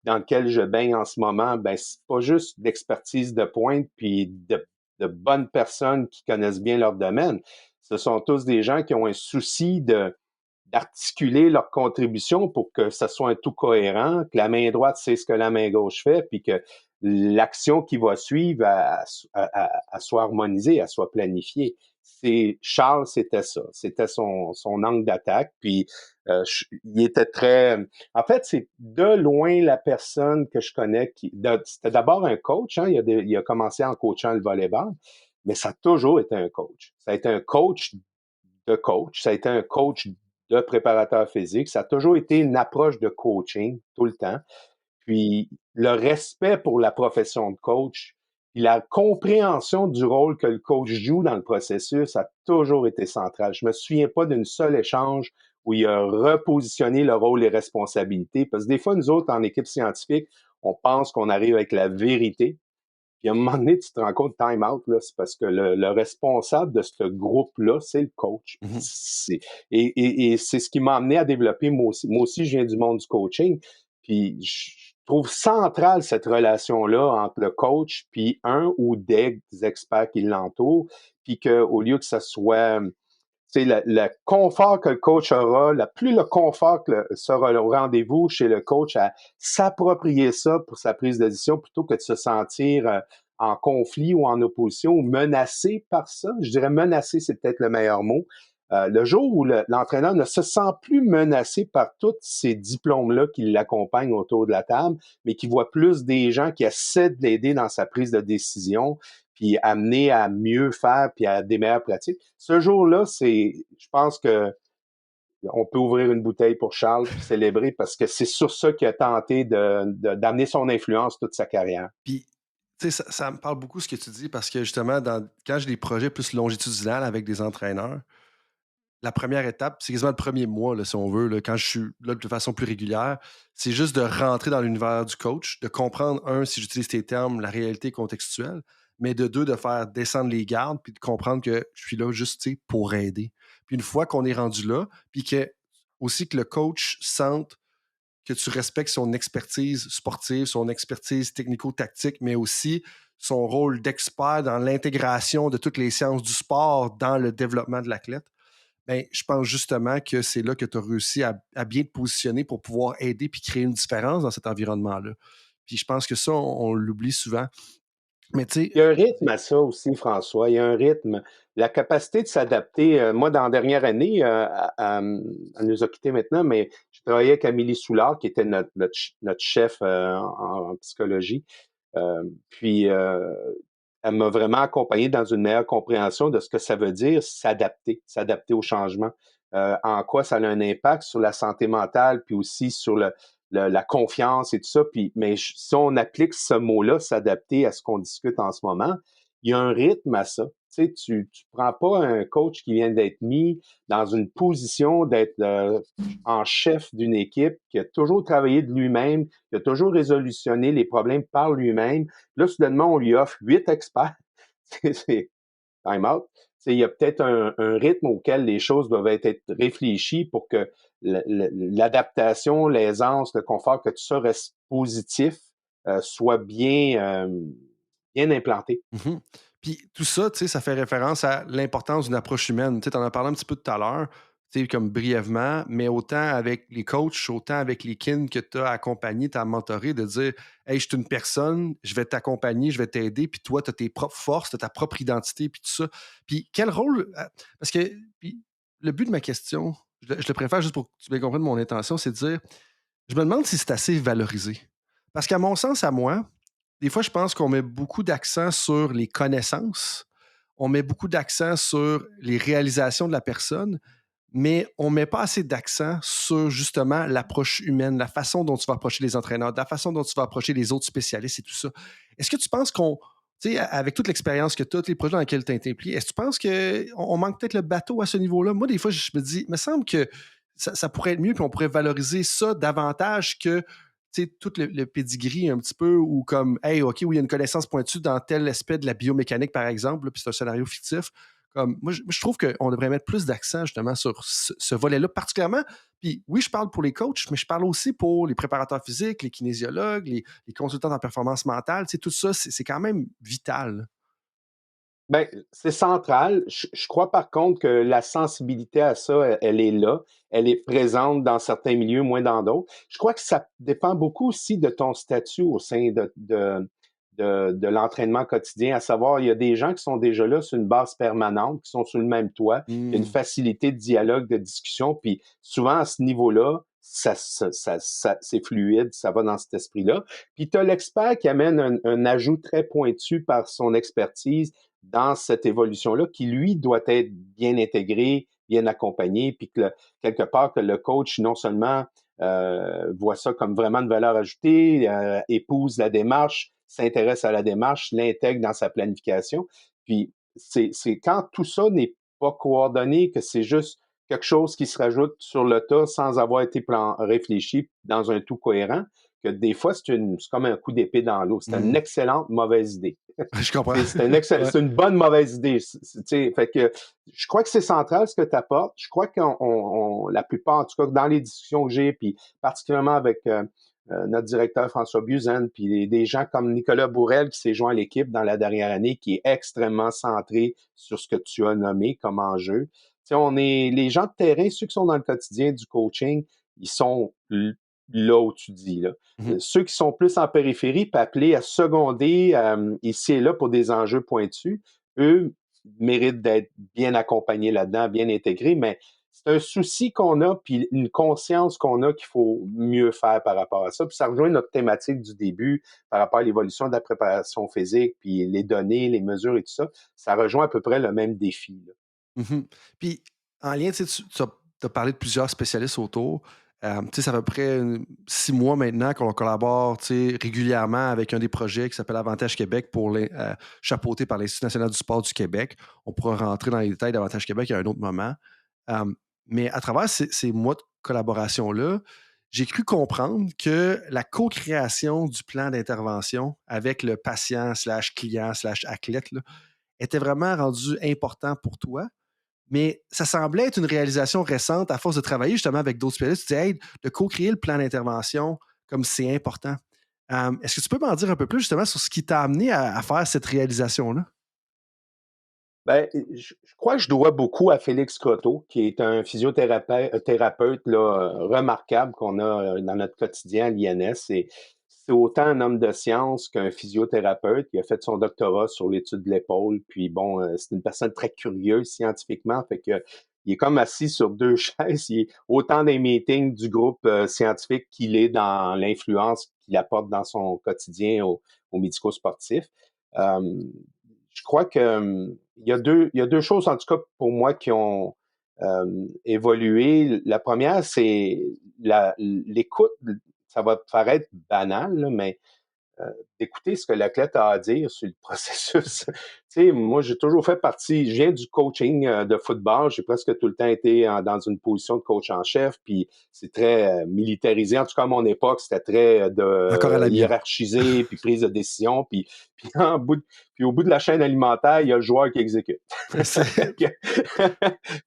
dans lequel je baigne en ce moment. Ben, c'est pas juste d'expertise de pointe, puis de bonnes personnes qui connaissent bien leur domaine. Ce sont tous des gens qui ont un souci d'articuler leur contribution pour que ça soit un tout cohérent, que la main droite sait ce que la main gauche fait, puis que l'action qui va suivre soit harmonisée, elle soit planifiée. Charles, c'était ça. C'était son angle d'attaque. Puis il était très... En fait, c'est de loin la personne que je connais c'était d'abord un coach. Hein, il a commencé en coachant le volleyball, mais ça a toujours été un coach. Ça a été un coach de coach. Ça a été un coach de préparateur physique. Ça a toujours été une approche de coaching tout le temps. Puis le respect pour la profession de coach, puis la compréhension du rôle que le coach joue dans le processus a toujours été central. Je me souviens pas d'un seul échange où il a repositionné le rôle et les responsabilités. Parce que des fois, nous autres, en équipe scientifique, on pense qu'on arrive avec la vérité. Puis à un moment donné, tu te rends compte, time out, là, c'est parce que le responsable de ce groupe-là, c'est le coach. Mhm. Et c'est ce qui m'a amené à développer moi aussi. Moi aussi, je viens du monde du coaching. Puis je trouve centrale cette relation-là entre le coach puis un ou des experts qui l'entourent. Puis qu'au lieu que ça soit c'est le confort que le coach aura, plus le confort que sera le rendez-vous chez le coach à s'approprier ça pour sa prise de décision plutôt que de se sentir en conflit ou en opposition ou menacé par ça. Je dirais menacé, c'est peut-être le meilleur mot. Le jour où l'entraîneur ne se sent plus menacé par tous ces diplômes-là qui l'accompagnent autour de la table, mais qui voit plus des gens qui essaient de l'aider dans sa prise de décision, puis amener à mieux faire, puis à des meilleures pratiques. Ce jour-là, je pense que on peut ouvrir une bouteille pour Charles puis célébrer parce que c'est sur ça qu'il a tenté d'amener son influence toute sa carrière. Puis, tu sais, ça me parle beaucoup ce que tu dis parce que justement, quand j'ai des projets plus longitudinales avec des entraîneurs, la première étape, c'est quasiment le premier mois, là, si on veut, là, quand je suis là de façon plus régulière, c'est juste de rentrer dans l'univers du coach, de comprendre, un, si j'utilise tes termes, la réalité contextuelle, mais de deux, de faire descendre les gardes, puis de comprendre que je suis là juste, tu sais, pour aider. Puis une fois qu'on est rendu là, puis aussi que le coach sente que tu respectes son expertise sportive, son expertise technico-tactique, mais aussi son rôle d'expert dans l'intégration de toutes les sciences du sport dans le développement de l'athlète. Ben, je pense justement que c'est là que tu as réussi à bien te positionner pour pouvoir aider puis créer une différence dans cet environnement-là. Puis je pense que ça, on l'oublie souvent. Mais tu Il y sais, a un rythme à ça aussi, François. Il y a un rythme. La capacité de s'adapter. Moi, dans la dernière année, elle nous a quittés maintenant, mais je travaillais avec Amélie Soulard, qui était notre chef en psychologie. Puis, elle m'a vraiment accompagné dans une meilleure compréhension de ce que ça veut dire s'adapter au changement. En quoi ça a un impact sur la santé mentale, puis aussi sur la confiance et tout ça. Puis, mais si on applique ce mot-là, s'adapter à ce qu'on discute en ce moment, il y a un rythme à ça. Tu sais, tu prends pas un coach qui vient d'être mis dans une position d'être en chef d'une équipe, qui a toujours travaillé de lui-même, qui a toujours résolutionné les problèmes par lui-même. Là, soudainement, on lui offre 8 experts. C'est time out. Il y a peut-être un rythme auquel les choses doivent être réfléchies pour que l'adaptation, l'aisance, le confort, que tout ça reste positif, soit bien implanté. mhm. Puis tout ça, tu sais, ça fait référence à l'importance d'une approche humaine. Tu sais, en as parlé un petit peu tout à l'heure, tu sais, comme brièvement, mais autant avec les coachs, autant avec les kin que tu as accompagnés, tu as mentoré, de dire hey, je suis une personne, je vais t'accompagner, je vais t'aider, puis toi, tu as tes propres forces, tu as ta propre identité, puis tout ça. Puis quel rôle. Parce que puis, le but de ma question, je le préfère juste pour que tu bien comprennes mon intention, c'est de dire je me demande si c'est assez valorisé. Parce qu'à mon sens, à moi, des fois, je pense qu'on met beaucoup d'accent sur les connaissances, on met beaucoup d'accent sur les réalisations de la personne, mais on ne met pas assez d'accent sur justement l'approche humaine, la façon dont tu vas approcher les entraîneurs, la façon dont tu vas approcher les autres spécialistes et tout ça. Est-ce que tu penses qu'on, tu sais, avec toute l'expérience que tu as, tous les projets dans lesquels tu as été impliqué, est-ce que tu penses qu'on manque peut-être le bateau à ce niveau-là? Moi, des fois, je me dis, il me semble que ça pourrait être mieux, puis on pourrait valoriser ça davantage que tout le pedigree un petit peu, ou comme, hey, OK, oui, il y a une connaissance pointue dans tel aspect de la biomécanique, par exemple, là, puis c'est un scénario fictif. Comme, moi, je trouve qu'on devrait mettre plus d'accent justement sur ce volet-là, particulièrement. Puis oui, je parle pour les coachs, mais je parle aussi pour les préparateurs physiques, les kinésiologues, les consultants en performance mentale. Tout ça, c'est quand même vital. Ben, c'est central. Je crois par contre que la sensibilité à ça, elle est là. Elle est présente dans certains milieux, moins dans d'autres. Je crois que ça dépend beaucoup aussi de ton statut au sein de l'entraînement quotidien, à savoir, il y a des gens qui sont déjà là sur une base permanente, qui sont sur le même toit, il y a une Mm. facilité de dialogue, de discussion, puis souvent à ce niveau-là, c'est fluide, ça va dans cet esprit-là. Puis tu as l'expert qui amène un ajout très pointu par son expertise dans cette évolution-là, qui, lui, doit être bien intégré, bien accompagné, puis que quelque part que le coach, non seulement voit ça comme vraiment une valeur ajoutée, épouse la démarche, s'intéresse à la démarche, l'intègre dans sa planification. Puis c'est quand tout ça n'est pas coordonné, que c'est juste quelque chose qui se rajoute sur le tas sans avoir été réfléchi dans un tout cohérent, que des fois, c'est comme un coup d'épée dans l'eau. C'est une Mm. excellente mauvaise idée. Je comprends. Ouais. C'est une bonne mauvaise idée. Fait que je crois que c'est central ce que tu apportes. Je crois que la plupart, en tout cas dans les discussions que j'ai, puis particulièrement avec notre directeur François Buzen, puis des gens comme Nicolas Bourrel qui s'est joint à l'équipe dans la dernière année, qui est extrêmement centré sur ce que tu as nommé comme enjeu. On est les gens de terrain, ceux qui sont dans le quotidien du coaching, ils sont là où tu dis là. Mhm. Ceux qui sont plus en périphérie, puis appelés à seconder ici et là pour des enjeux pointus, eux méritent d'être bien accompagnés là-dedans, bien intégrés, mais c'est un souci qu'on a, puis une conscience qu'on a qu'il faut mieux faire par rapport à ça. Puis ça rejoint notre thématique du début par rapport à l'évolution de la préparation physique, puis les données, les mesures et tout ça. Ça rejoint à peu près le même défi, là. Mhm. Puis, en lien, tu as parlé de plusieurs spécialistes autour. Ça fait à peu près 6 mois maintenant qu'on collabore régulièrement avec un des projets qui s'appelle Avantage Québec chapeauté par l'Institut national du sport du Québec. On pourra rentrer dans les détails d'Avantage Québec à un autre moment. Euh, mais à travers ces mois de collaboration-là, j'ai cru comprendre que la co-création du plan d'intervention avec le patient slash client slash athlète là, était vraiment rendu important pour toi. Mais ça semblait être une réalisation récente à force de travailler justement avec d'autres spécialistes. Tu dis, hey, de co-créer le plan d'intervention, comme c'est important. Est-ce que tu peux m'en dire un peu plus justement sur ce qui t'a amené à faire cette réalisation-là? Ben, je crois que je dois beaucoup à Félix Croteau, qui est un physiothérapeute là, remarquable qu'on a dans notre quotidien à l'INS. c'est autant un homme de science qu'un physiothérapeute. Il a fait son doctorat sur l'étude de l'épaule. Puis bon, c'est une personne très curieuse scientifiquement. Fait que il est comme assis sur deux chaises. Il est autant dans les meetings du groupe scientifique qu'il est dans l'influence qu'il apporte dans son quotidien aux médico-sportifs. Je crois que il y a deux choses, en tout cas, pour moi, qui ont évolué. La première, c'est l'écoute. Ça va te paraître banal, là, mais d'écouter ce que l'athlète a à dire sur le processus. Tu sais, moi, j'ai toujours fait partie, je viens du coaching de football, j'ai presque tout le temps été dans une position de coach en chef, puis c'est très militarisé. En tout cas, à mon époque, c'était très Encore à la mienne. hiérarchisé, puis prise de décision, puis puis au bout de la chaîne alimentaire, il y a le joueur qui exécute.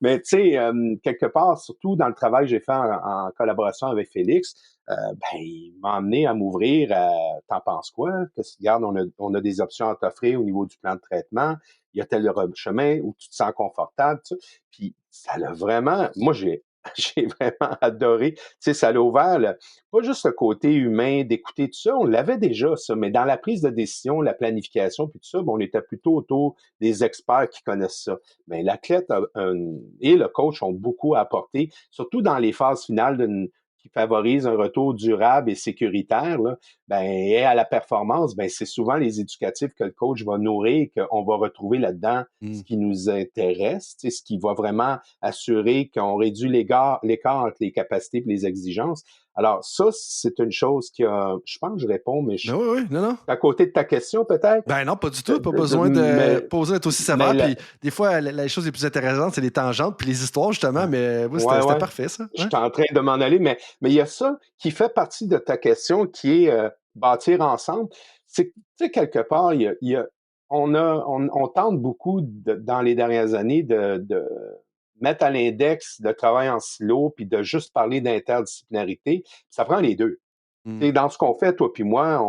Mais tu sais, quelque part, surtout dans le travail que j'ai fait en collaboration avec Félix, ben, il m'a amené à m'ouvrir à t'en penses quoi? Regarde, on a des options à t'offrir au niveau du plan de traitement. Il y a tel chemin où tu te sens confortable. Tu sais. Puis ça l'a vraiment, moi j'ai vraiment adoré. Tu sais, ça l'a ouvert, pas juste le côté humain d'écouter tout ça, on l'avait déjà, ça, mais dans la prise de décision, la planification, puis tout ça, ben, on était plutôt autour des experts qui connaissent ça. Mais l'athlète et le coach ont beaucoup apporté, surtout dans les phases finales qui favorise un retour durable et sécuritaire, là, ben, et à la performance, ben, c'est souvent les éducatifs que le coach va nourrir, qu'on va retrouver là-dedans ce qui nous intéresse, ce qui va vraiment assurer qu'on réduit l'écart entre les capacités et les exigences. Alors, ça, c'est une chose qui a, je pense que je réponds, mais Ben oui, non, non. à côté de ta question, peut-être? Ben non, pas du tout. Pas besoin d'être aussi sévère. Puis des fois, les choses les plus intéressantes, c'est les tangentes puis les histoires, justement. Mais oui, c'était parfait, ça. Je suis en train de m'en aller, mais il y a ça qui fait partie de ta question, qui est bâtir ensemble. C'est que, tu sais, quelque part, on tente beaucoup dans les dernières années de mettre à l'index de travail en silo puis de juste parler d'interdisciplinarité. Ça prend les deux. Et dans ce qu'on fait, toi puis moi,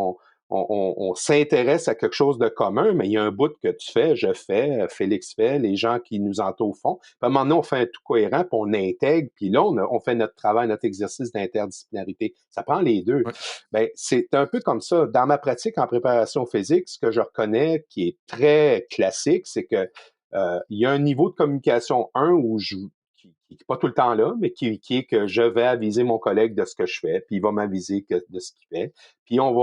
on s'intéresse à quelque chose de commun, mais il y a un bout que tu fais, je fais, Félix fait, les gens qui nous entourent font. Puis à un moment donné, on fait un tout cohérent, puis on intègre, puis là, on fait notre travail, notre exercice d'interdisciplinarité. Ça prend les deux. Ouais. Ben, c'est un peu comme ça. Dans ma pratique en préparation physique, ce que je reconnais qui est très classique, c'est que il y a un niveau de communication, où qui n'est pas tout le temps là, mais qui est que je vais aviser mon collègue de ce que je fais, puis il va m'aviser de ce qu'il fait. Puis on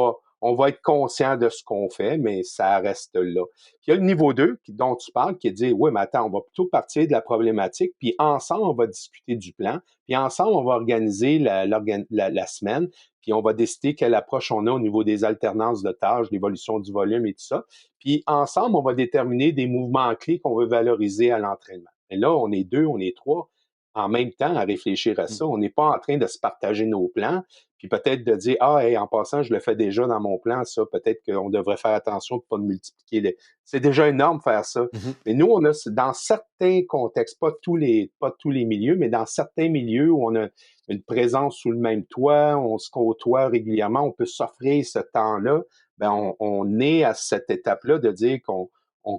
va être conscient de ce qu'on fait, mais ça reste là. Puis il y a le niveau 2 dont tu parles, qui est de dire, oui, mais attends, on va plutôt partir de la problématique, puis ensemble, on va discuter du plan, puis ensemble, on va organiser la semaine, puis on va décider quelle approche on a au niveau des alternances de tâches, l'évolution du volume et tout ça. Puis ensemble, on va déterminer des mouvements clés qu'on veut valoriser à l'entraînement. Et là, on est 2, on est 3 en même temps à réfléchir à ça. On n'est pas en train de se partager nos plans, puis peut-être de dire, hey, en passant, je le fais déjà dans mon plan, ça, peut-être qu'on devrait faire attention pour pas de multiplier. C'est déjà énorme faire ça. Mais nous, on a, dans certains contextes, pas tous les milieux, mais dans certains milieux où on a une présence sous le même toit, on se côtoie régulièrement, on peut s'offrir ce temps-là, ben on est à cette étape-là de dire qu'on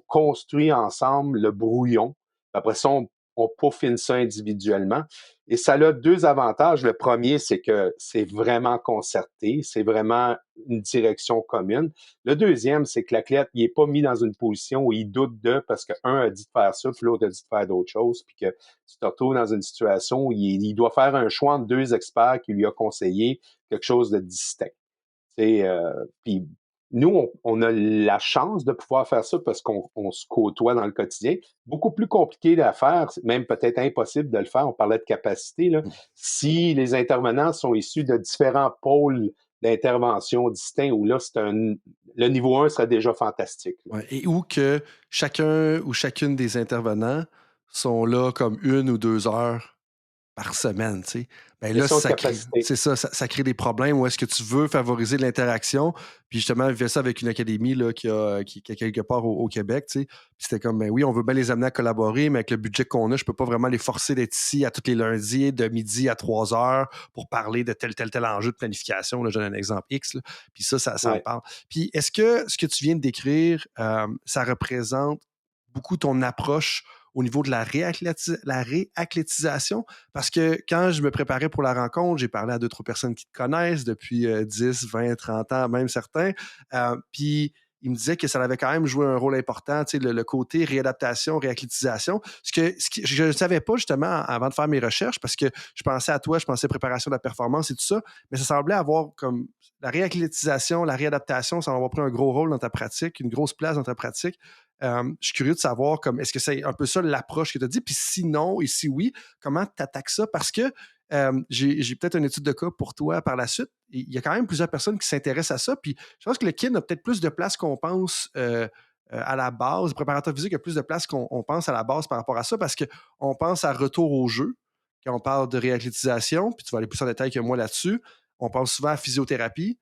construit ensemble le brouillon. Après ça, on peaufine ça individuellement. Et ça a deux avantages. Le premier, c'est que c'est vraiment concerté, c'est vraiment une direction commune. Le deuxième, c'est que l'athlète, il n'est pas mis dans une position où il doute parce qu'un a dit de faire ça, puis l'autre a dit de faire d'autres choses, puis que tu te retrouves dans une situation où il doit faire un choix entre deux experts qui lui a conseillé quelque chose de distinct. Puis nous, on a la chance de pouvoir faire ça parce qu'on se côtoie dans le quotidien. Beaucoup plus compliqué à faire, même peut-être impossible de le faire. On parlait de capacité, là. Si les intervenants sont issus de différents pôles d'intervention distincts, où là, le niveau 1 serait déjà fantastique. Ouais, et où que chacun ou chacune des intervenants sont là comme 1 ou 2 heures par semaine, tu sais. Ben là, c'est ça crée des problèmes où est-ce que tu veux favoriser l'interaction. Puis justement, je vivais ça avec une académie là, qui est quelque part au Québec, tu sais. Puis c'était comme, ben oui, on veut bien les amener à collaborer, mais avec le budget qu'on a, je peux pas vraiment les forcer d'être ici à tous les lundis, de midi à 3 heures pour parler de tel enjeu de planification. Là, je donne un exemple X. Là. Puis ça me parle. Puis est-ce que ce que tu viens de décrire, ça représente beaucoup ton approche au niveau de la réathlétisation, parce que quand je me préparais pour la rencontre, j'ai parlé à 2-3 personnes qui te connaissent depuis 10, 20, 30 ans, même certains, puis il me disait que ça avait quand même joué un rôle important, tu sais, le côté réadaptation, réathlétisation. Je ne savais pas justement avant de faire mes recherches parce que je pensais à toi, je pensais préparation de la performance et tout ça, mais ça semblait avoir comme la réathlétisation, la réadaptation, ça va avoir pris un gros rôle dans ta pratique, une grosse place dans ta pratique. Je suis curieux de savoir comme est-ce que c'est un peu ça l'approche que tu as dit, puis sinon et si oui, comment tu attaques ça? Parce que j'ai peut-être une étude de cas pour toi par la suite. Il y a quand même plusieurs personnes qui s'intéressent à ça. Puis je pense que le kin a peut-être plus de place qu'on pense à la base. Le préparateur physique a plus de place qu'on pense à la base par rapport à ça parce qu'on pense à retour au jeu quand on parle de réathlétisation. Puis tu vas aller plus en détail que moi là-dessus. On pense souvent à physiothérapie.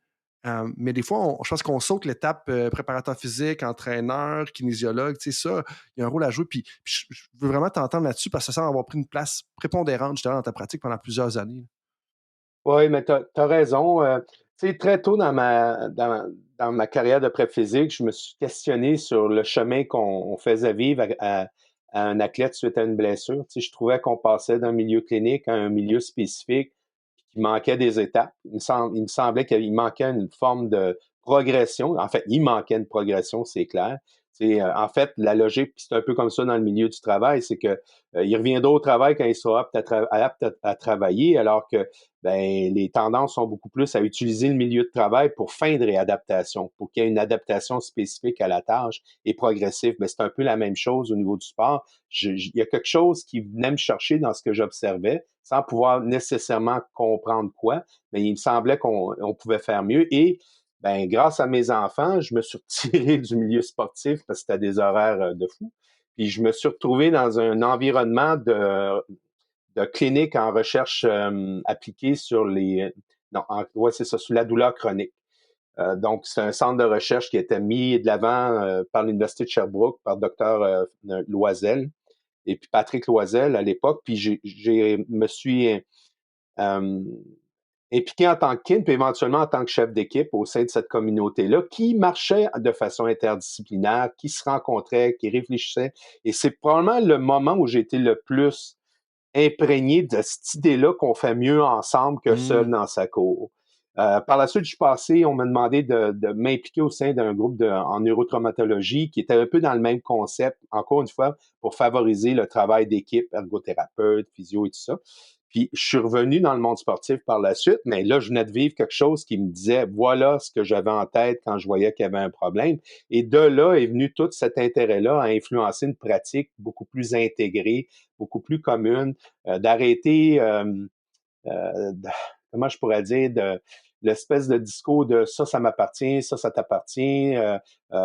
Mais des fois, je pense qu'on saute l'étape préparateur physique, entraîneur, kinésiologue, tu sais, ça, il y a un rôle à jouer. Puis je veux vraiment t'entendre là-dessus parce que ça semble avoir pris une place prépondérante justement dans ta pratique pendant plusieurs années. Oui, mais tu as raison. Tu sais, très tôt dans ma carrière de prep physique, je me suis questionné sur le chemin qu'on faisait vivre à un athlète suite à une blessure. Tu sais, je trouvais qu'on passait d'un milieu clinique à un milieu spécifique, qu'il manquait des étapes. Il me semblait qu'il manquait une forme de progression. En fait, il manquait une progression, c'est clair. En fait, la logique, puis c'est un peu comme ça dans le milieu du travail, c'est que il reviendra au travail quand il sera apte à travailler, alors que les tendances sont beaucoup plus à utiliser le milieu de travail pour fin de réadaptation, pour qu'il y ait une adaptation spécifique à la tâche et progressive. Mais c'est un peu la même chose au niveau du sport. Il y a quelque chose qui venait me chercher dans ce que j'observais, sans pouvoir nécessairement comprendre quoi, mais il me semblait qu'on pouvait faire mieux. Et grâce à mes enfants, je me suis retiré du milieu sportif parce que c'était des horaires de fou. Puis je me suis retrouvé dans un environnement de clinique en recherche appliquée sur c'est ça, sur la douleur chronique. Donc, c'est un centre de recherche qui a été mis de l'avant par l'Université de Sherbrooke, par Dr Loisel et puis Patrick Loisel à l'époque. Puis me suis impliqué en tant que kin, puis éventuellement en tant que chef d'équipe au sein de cette communauté-là, qui marchait de façon interdisciplinaire, qui se rencontrait, qui réfléchissait. Et c'est probablement le moment où j'ai été le plus imprégné de cette idée-là qu'on fait mieux ensemble que seul dans sa cour. Par la suite, je suis passé, on m'a demandé de m'impliquer au sein d'un groupe en neurotraumatologie qui était un peu dans le même concept, encore une fois, pour favoriser le travail d'équipe, ergothérapeute, physio et tout ça. Puis je suis revenu dans le monde sportif par la suite, mais là, je venais de vivre quelque chose qui me disait, voilà ce que j'avais en tête quand je voyais qu'il y avait un problème. Et de là est venu tout cet intérêt-là à influencer une pratique beaucoup plus intégrée, beaucoup plus commune, d'arrêter, comment je pourrais dire, de l'espèce de discours de ça m'appartient, ça t'appartient,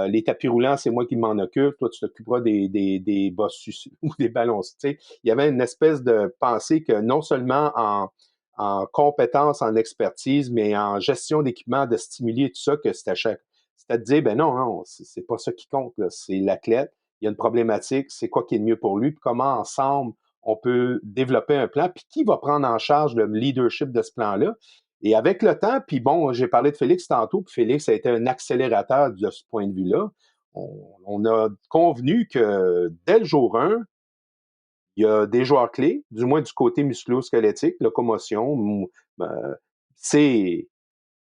les tapis roulants, c'est moi qui m'en occupe, toi, tu t'occuperas des bosses ou des ballons. Tu sais, il y avait une espèce de pensée que non seulement en compétences, en expertise, mais en gestion d'équipement, de stimuli et tout ça, que c'était de dire, non, c'est pas ça qui compte, là, c'est l'athlète, il y a une problématique, c'est quoi qui est le mieux pour lui, puis comment ensemble on peut développer un plan, puis qui va prendre en charge le leadership de ce plan-là. Et avec le temps, puis bon, j'ai parlé de Félix tantôt, puis Félix a été un accélérateur de ce point de vue-là. On a convenu que dès le jour 1, il y a des joueurs clés, du moins du côté musculo-squelettique, locomotion, c'est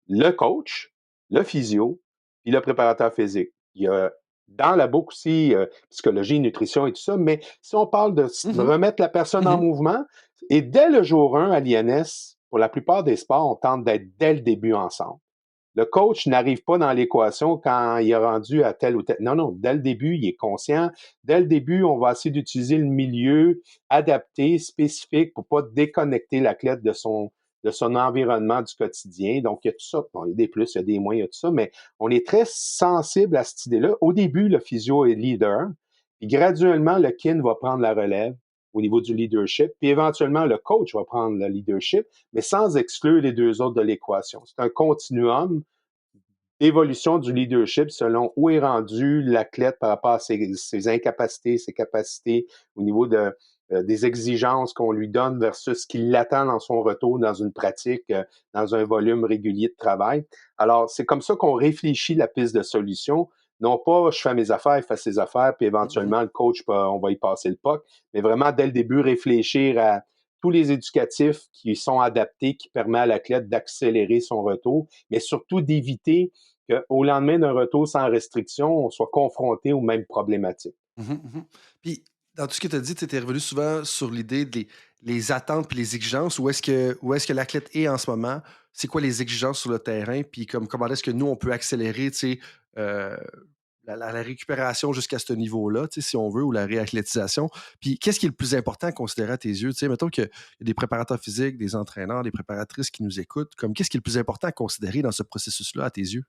le coach, le physio, puis le préparateur physique. Il y a dans la boucle aussi psychologie, nutrition et tout ça, mais si on parle de remettre la personne en mouvement, et dès le jour 1 à l'INS, pour la plupart des sports, on tente d'être dès le début ensemble. Le coach n'arrive pas dans l'équation quand il est rendu à tel ou tel. Non, dès le début, il est conscient. Dès le début, on va essayer d'utiliser le milieu adapté, spécifique, pour pas déconnecter l'athlète de son environnement du quotidien. Donc, il y a tout ça. Bon, il y a des plus, il y a des moins, il y a tout ça, mais on est très sensible à cette idée-là. Au début, le physio est leader, puis graduellement, le kin va prendre la relève au niveau du leadership, puis éventuellement, le coach va prendre le leadership, mais sans exclure les deux autres de l'équation. C'est un continuum d'évolution du leadership selon où est rendu l'athlète par rapport à ses incapacités, ses capacités, au niveau des exigences qu'on lui donne versus ce qu'il attend dans son retour dans une pratique, dans un volume régulier de travail. Alors, c'est comme ça qu'on réfléchit la piste de solution, Non pas je fais mes affaires, il fait ses affaires, puis éventuellement, le coach, on va y passer le puck, mais vraiment, dès le début, réfléchir à tous les éducatifs qui sont adaptés, qui permettent à l'athlète d'accélérer son retour, mais surtout d'éviter qu'au lendemain d'un retour sans restriction, on soit confronté aux mêmes problématiques. Puis, dans tout ce que tu as dit, tu es revenu souvent sur l'idée des les attentes puis les exigences. Où est-ce que l'athlète est en ce moment? C'est quoi les exigences sur le terrain? Puis comment est-ce que nous, on peut accélérer euh, la récupération jusqu'à ce niveau-là, si on veut, ou la réathlétisation? Puis qu'est-ce qui est le plus important à considérer à tes yeux? Mettons qu'il y a des préparateurs physiques, des entraîneurs, des préparatrices qui nous écoutent. Qu'est-ce qui est le plus important à considérer dans ce processus-là à tes yeux?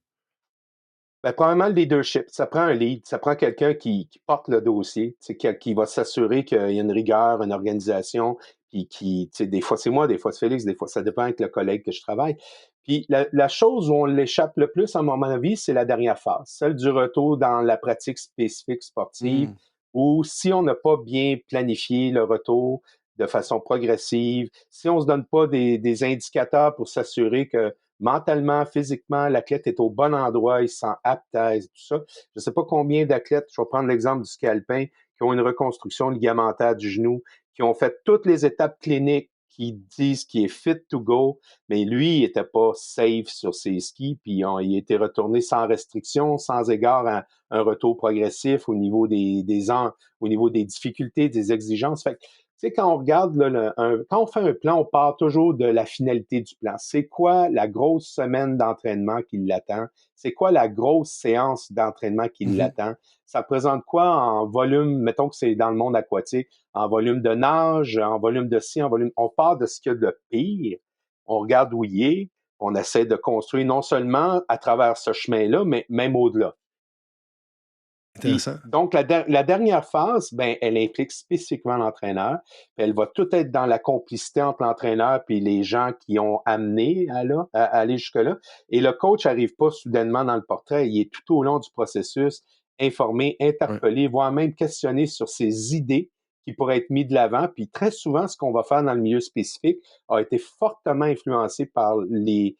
Ben, probablement le leadership. Ça prend un lead, ça prend quelqu'un qui porte le dossier, qui va s'assurer qu'il y a une rigueur, une organisation, puis des fois c'est moi, des fois c'est Félix, des fois ça dépend avec le collègue que je travaille. Puis la chose où on l'échappe le plus, à mon avis, c'est la dernière phase, celle du retour dans la pratique spécifique sportive, Mm. où si on n'a pas bien planifié le retour de façon progressive, si on se donne pas des indicateurs pour s'assurer que mentalement, physiquement, l'athlète est au bon endroit, il se sent apte à tout ça. Je ne sais pas combien d'athlètes, je vais prendre l'exemple du ski alpin, qui ont une reconstruction ligamentaire du genou, qui ont fait toutes les étapes cliniques qui disent qu'il est fit to go, mais lui, il n'était pas safe sur ses skis, puis il a été retourné sans restriction, sans égard à un retour progressif au niveau au niveau des difficultés, des exigences. Fait que, tu sais, quand on regarde, là, quand on fait un plan, on part toujours de la finalité du plan. C'est quoi la grosse semaine d'entraînement qui l'attend? C'est quoi la grosse séance d'entraînement qui Mhm. l'attend? Ça présente quoi en volume, mettons que c'est dans le monde aquatique, en volume de nage, en volume de ci, en volume. On part de ce qu'il y a de pire, on regarde où il est, on essaie de construire non seulement à travers ce chemin-là, mais même au-delà. Puis, Intéressant. donc, la dernière phase, ben, elle implique spécifiquement l'entraîneur. Puis elle va tout être dans la complicité entre l'entraîneur et les gens qui ont amené à aller jusque-là. Et le coach n'arrive pas soudainement dans le portrait. Il est tout au long du processus informé, Ouais. interpellé, voire même questionné sur ses idées qui pourraient être mises de l'avant. Puis très souvent, ce qu'on va faire dans le milieu spécifique a été fortement influencé par ce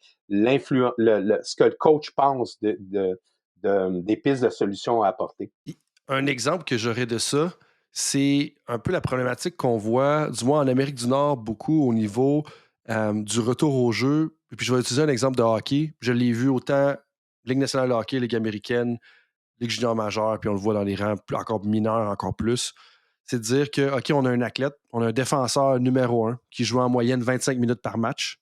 que le coach pense des pistes de solutions à apporter. Un exemple que j'aurais de ça, c'est un peu la problématique qu'on voit, du moins en Amérique du Nord, beaucoup au niveau du retour au jeu. Et puis je vais utiliser un exemple de hockey. Je l'ai vu autant Ligue nationale de hockey, Ligue américaine, Ligue junior majeure, puis on le voit dans les rangs encore mineurs, encore plus. C'est de dire que, OK, on a un athlète, on a un défenseur numéro 1 qui joue en moyenne 25 minutes par match.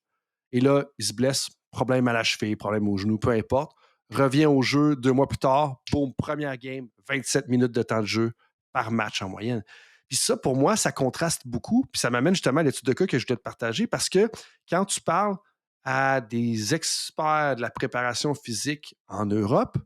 Et là, il se blesse, problème à la cheville, problème au genou, peu importe. Revient au jeu 2 mois plus tard, boum, première game, 27 minutes de temps de jeu par match en moyenne. Puis ça, pour moi, ça contraste beaucoup. Puis ça m'amène justement à l'étude de cas que je voulais te partager parce que quand tu parles à des experts de la préparation physique en Europe,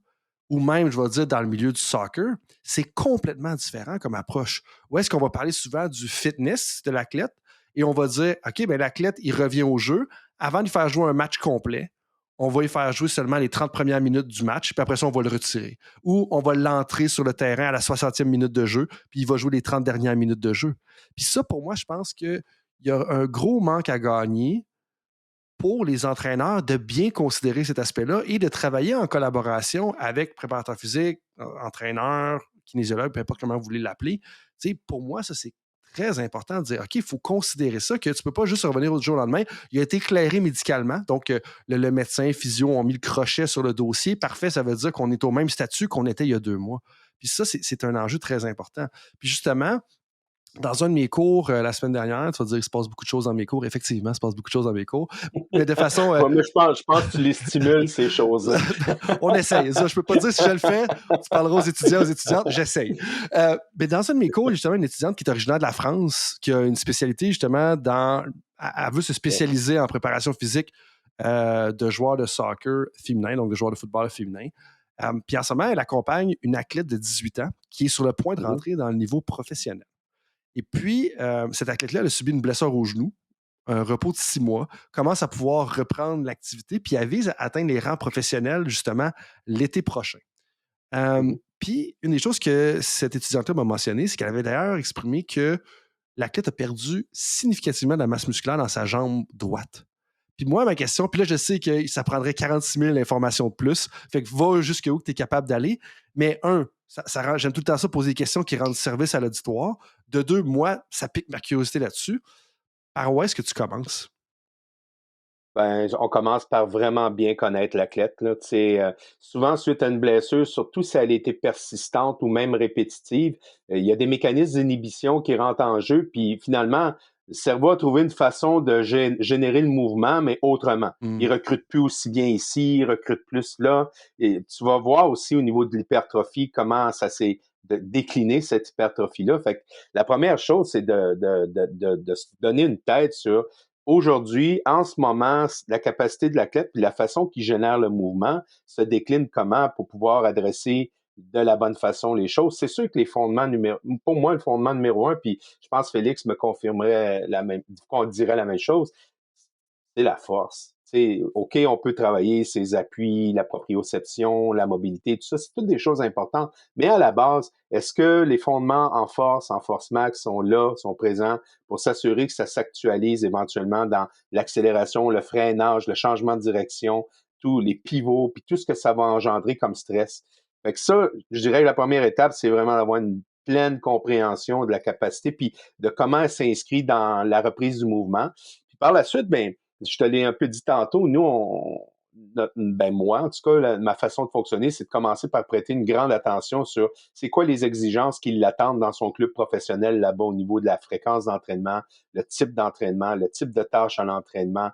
ou même, je vais dire, dans le milieu du soccer, c'est complètement différent comme approche. Où est-ce qu'on va parler souvent du fitness de l'athlète et on va dire, OK, ben l'athlète, il revient au jeu. Avant de lui faire jouer un match complet, on va lui faire jouer seulement les 30 premières minutes du match, puis après ça, on va le retirer. Ou on va l'entrer sur le terrain à la 60e minute de jeu, puis il va jouer les 30 dernières minutes de jeu. Puis ça, pour moi, je pense qu'il y a un gros manque à gagner pour les entraîneurs de bien considérer cet aspect-là et de travailler en collaboration avec préparateur physique, entraîneur, kinésiologue, peu importe comment vous voulez l'appeler. Tu sais, pour moi, ça, c'est très important de dire, OK, il faut considérer ça, que tu ne peux pas juste revenir au jour au lendemain. Il a été éclairé médicalement, donc le médecin, physio ont mis le crochet sur le dossier. Parfait, ça veut dire qu'on est au même statut qu'on était il y a 2 mois. Puis ça, c'est un enjeu très important. Puis justement, dans un de mes cours la semaine dernière, tu vas dire qu'il se passe beaucoup de choses dans mes cours. Effectivement, il se passe beaucoup de choses dans mes cours. Mais de façon. Ouais, mais je pense que tu les stimules, ces choses-là. On essaye. Ça, je peux pas te dire si je le fais. Tu parleras aux étudiants, aux étudiantes. J'essaye. Mais dans un de mes cours, il y a justement une étudiante qui est originaire de la France, qui a une spécialité justement dans. Elle veut se spécialiser en préparation physique de joueurs de soccer féminin, donc de joueurs de football féminin. Puis en ce moment, elle accompagne une athlète de 18 ans qui est sur le point de Mhm. rentrer dans le niveau professionnel. Et puis, cet athlète-là, elle a subi une blessure au genou, un repos de 6 mois, commence à pouvoir reprendre l'activité, puis elle vise à atteindre les rangs professionnels, justement, l'été prochain. Mhm. Puis, une des choses que cette étudiante-là m'a mentionné, c'est qu'elle avait d'ailleurs exprimé que l'athlète a perdu significativement de la masse musculaire dans sa jambe droite. Puis moi, ma question, puis là, je sais que ça prendrait 46 000 informations de plus. Fait que va jusqu'où tu es capable d'aller. Mais j'aime tout le temps ça, poser des questions qui rendent service à l'auditoire. De deux, moi, ça pique ma curiosité là-dessus. Par où est-ce que tu commences? Ben, on commence par vraiment bien connaître l'athlète, là. Tu sais, souvent, suite à une blessure, surtout si elle était persistante ou même répétitive, il y a des mécanismes d'inhibition qui rentrent en jeu, puis finalement, le cerveau a trouvé une façon de générer le mouvement, mais autrement. Il recrute plus aussi bien ici, il recrute plus là. Et tu vas voir aussi au niveau de l'hypertrophie comment ça s'est décliné, cette hypertrophie-là. Fait que la première chose, c'est de se donner une tête sur aujourd'hui, en ce moment, la capacité de l'athlète et la façon qu'il génère le mouvement se décline comment pour pouvoir adresser de la bonne façon les choses. C'est sûr que les fondements pour moi, le fondement numéro un, puis je pense que Félix me confirmerait qu'on dirait la même chose, c'est la force. T'sais, OK, on peut travailler ses appuis, la proprioception, la mobilité, tout ça, c'est toutes des choses importantes. Mais à la base, est-ce que les fondements en force max sont là, sont présents pour s'assurer que ça s'actualise éventuellement dans l'accélération, le freinage, le changement de direction, tous les pivots, puis tout ce que ça va engendrer comme stress. Fait que ça, je dirais que la première étape, c'est vraiment d'avoir une pleine compréhension de la capacité, puis de comment elle s'inscrit dans la reprise du mouvement. Puis par la suite, ben, je te l'ai un peu dit tantôt, nous, moi, en tout cas, ma façon de fonctionner, c'est de commencer par prêter une grande attention sur c'est quoi les exigences qui l'attendent dans son club professionnel là-bas au niveau de la fréquence d'entraînement, le type de tâche à l'entraînement.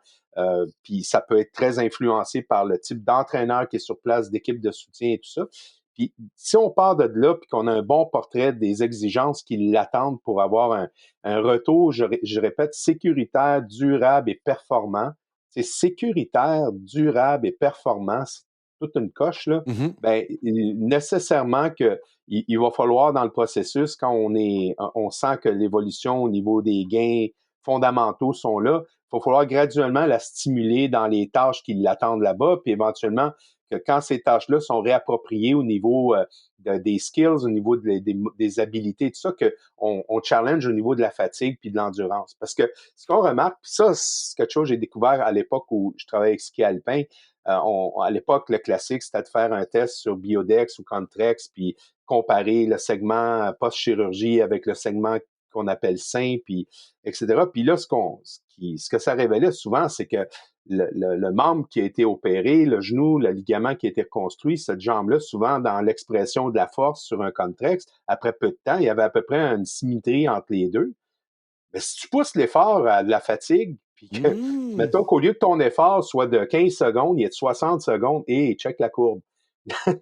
Puis ça peut être très influencé par le type d'entraîneur qui est sur place, d'équipe de soutien et tout ça. Puis si on part de là, puis qu'on a un bon portrait des exigences qui l'attendent pour avoir un retour, je répète, sécuritaire, durable et performant. C'est sécuritaire, durable et performant, c'est toute une coche, là. Ben, nécessairement que il va falloir dans le processus, quand on sent que l'évolution au niveau des gains fondamentaux sont là, il va falloir graduellement la stimuler dans les tâches qui l'attendent là-bas, puis éventuellement que quand ces tâches-là sont réappropriées au niveau des skills, au niveau des habilités, tout ça, qu'on challenge au niveau de la fatigue puis de l'endurance. Parce que ce qu'on remarque, puis ça, c'est quelque chose que j'ai découvert à l'époque où je travaillais avec ski alpin. À l'époque, le classique, c'était de faire un test sur Biodex ou Contrex, puis comparer le segment post-chirurgie avec le segment qu'on appelle sain, puis etc. Puis là, ce que ça révélait souvent, c'est que le membre qui a été opéré, le genou, le ligament qui a été reconstruit, cette jambe-là, souvent dans l'expression de la force sur un Contrex, après peu de temps, il y avait à peu près une symétrie entre les deux. Mais si tu pousses l'effort à de la fatigue, puis que, mettons qu'au lieu que ton effort soit de 15 secondes, il est de 60 secondes, et check la courbe.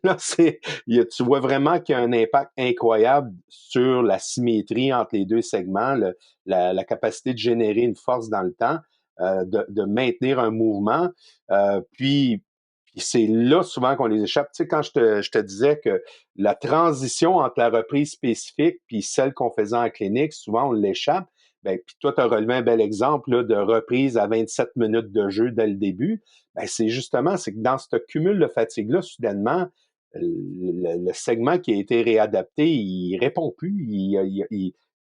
Là, tu vois vraiment qu'il y a un impact incroyable sur la symétrie entre les deux segments, la capacité de générer une force dans le temps, de maintenir un mouvement. Puis c'est là souvent qu'on les échappe. Tu sais, quand je te disais que la transition entre la reprise spécifique puis celle qu'on faisait en clinique, souvent on l'échappe. Ben, puis toi, tu as relevé un bel exemple là, de reprise à 27 minutes de jeu dès le début. Ben, c'est que dans ce cumul de fatigue-là, soudainement, le segment qui a été réadapté, il répond plus.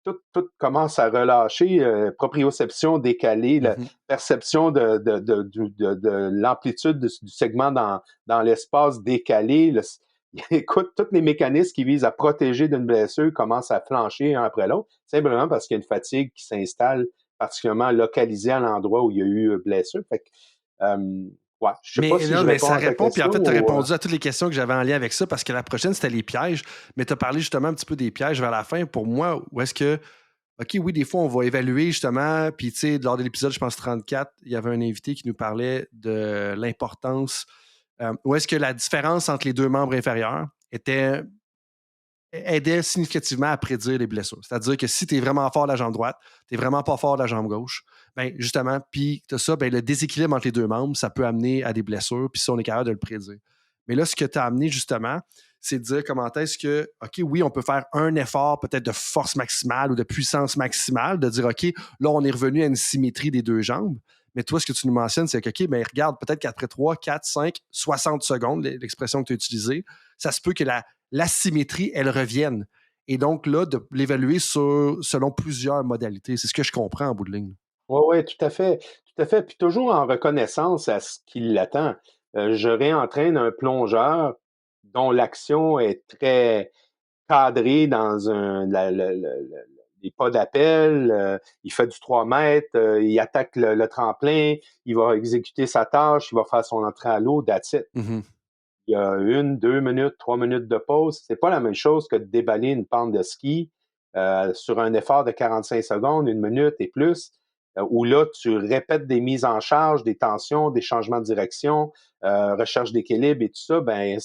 Tout commence à relâcher, proprioception décalée, la perception de l'amplitude du segment dans l'espace décalé. Écoute, tous les mécanismes qui visent à protéger d'une blessure commencent à flancher un après l'autre, simplement parce qu'il y a une fatigue qui s'installe particulièrement localisée à l'endroit où il y a eu blessure. Fait que, ouais, je sais pas si je réponds ça à ta répond, puis en fait, tu as question ou, répondu à toutes les questions que j'avais en lien avec ça, parce que la prochaine, c'était les pièges, mais tu as parlé justement un petit peu des pièges vers la fin. Pour moi, où est-ce que, OK, oui, des fois, on va évaluer justement, puis tu sais, lors de l'épisode, je pense 34, il y avait un invité qui nous parlait de l'importance, où est-ce que la différence entre les deux membres inférieurs aidait significativement à prédire les blessures. C'est-à-dire que si tu es vraiment fort de la jambe droite, tu n'es vraiment pas fort de la jambe gauche, ben justement, puis tu as ça, ben le déséquilibre entre les deux membres, ça peut amener à des blessures, puis ça, on est capable de le prédire. Mais là, ce que tu as amené justement, c'est de dire comment est-ce que, OK, oui, on peut faire un effort peut-être de force maximale ou de puissance maximale, de dire, OK, là, on est revenu à une symétrie des deux jambes. Mais toi, ce que tu nous mentionnes, c'est que, OK, ben regarde, peut-être qu'après 3, 4, 5, 60 secondes, l'expression que tu as utilisée, ça se peut que l'asymétrie, elle revienne. Et donc, là, de l'évaluer selon plusieurs modalités. C'est ce que je comprends en bout de ligne. Oui, tout à fait. tout à fait. Puis toujours en reconnaissance à ce qui l'attend. Je réentraîne un plongeur dont l'action est très cadré dans les pas d'appel, il fait du 3 mètres, il attaque le tremplin, il va exécuter sa tâche, il va faire son entrée à l'eau, that's it. Mhm. Il y a 1, 2 minutes, 3 minutes de pause. C'est pas la même chose que de déballer une pente de ski sur un effort de 45 secondes, 1 minute et plus, où là, tu répètes des mises en charge, des tensions, des changements de direction, recherche d'équilibre et tout ça. Ben,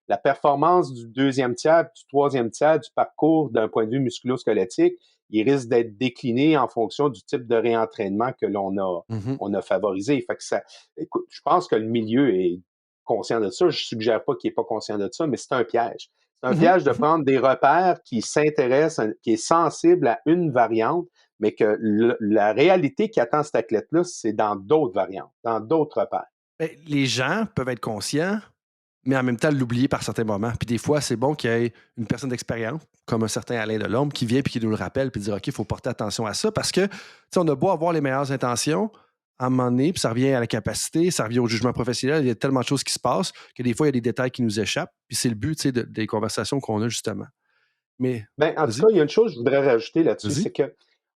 la performance du deuxième tiers, du troisième tiers du parcours d'un point de vue musculo-squelettique, il risque d'être décliné en fonction du type de réentraînement que Mhm. on a favorisé. Fait que ça, écoute, je pense que le milieu est conscient de ça. Je suggère pas qu'il n'est pas conscient de ça, mais c'est un piège. C'est un Mhm. piège de prendre des repères qui s'intéressent, qui est sensible à une variante, mais que la réalité qui attend cet athlète-là, c'est dans d'autres variantes, dans d'autres repères. Ben, les gens peuvent être conscients, mais en même temps l'oublier par certains moments. Puis des fois, c'est bon qu'il y ait une personne d'expérience, comme un certain Alain Delorme, qui vient et qui nous le rappelle, puis dire OK, il faut porter attention à ça, parce que on a beau avoir les meilleures intentions, à un moment donné, puis ça revient à la capacité, ça revient au jugement professionnel, il y a tellement de choses qui se passent que des fois, il y a des détails qui nous échappent, puis c'est le but des conversations qu'on a justement. Mais, Ben, en tout vas-y, cas, il y a une chose que je voudrais rajouter là-dessus, vas-y. c'est que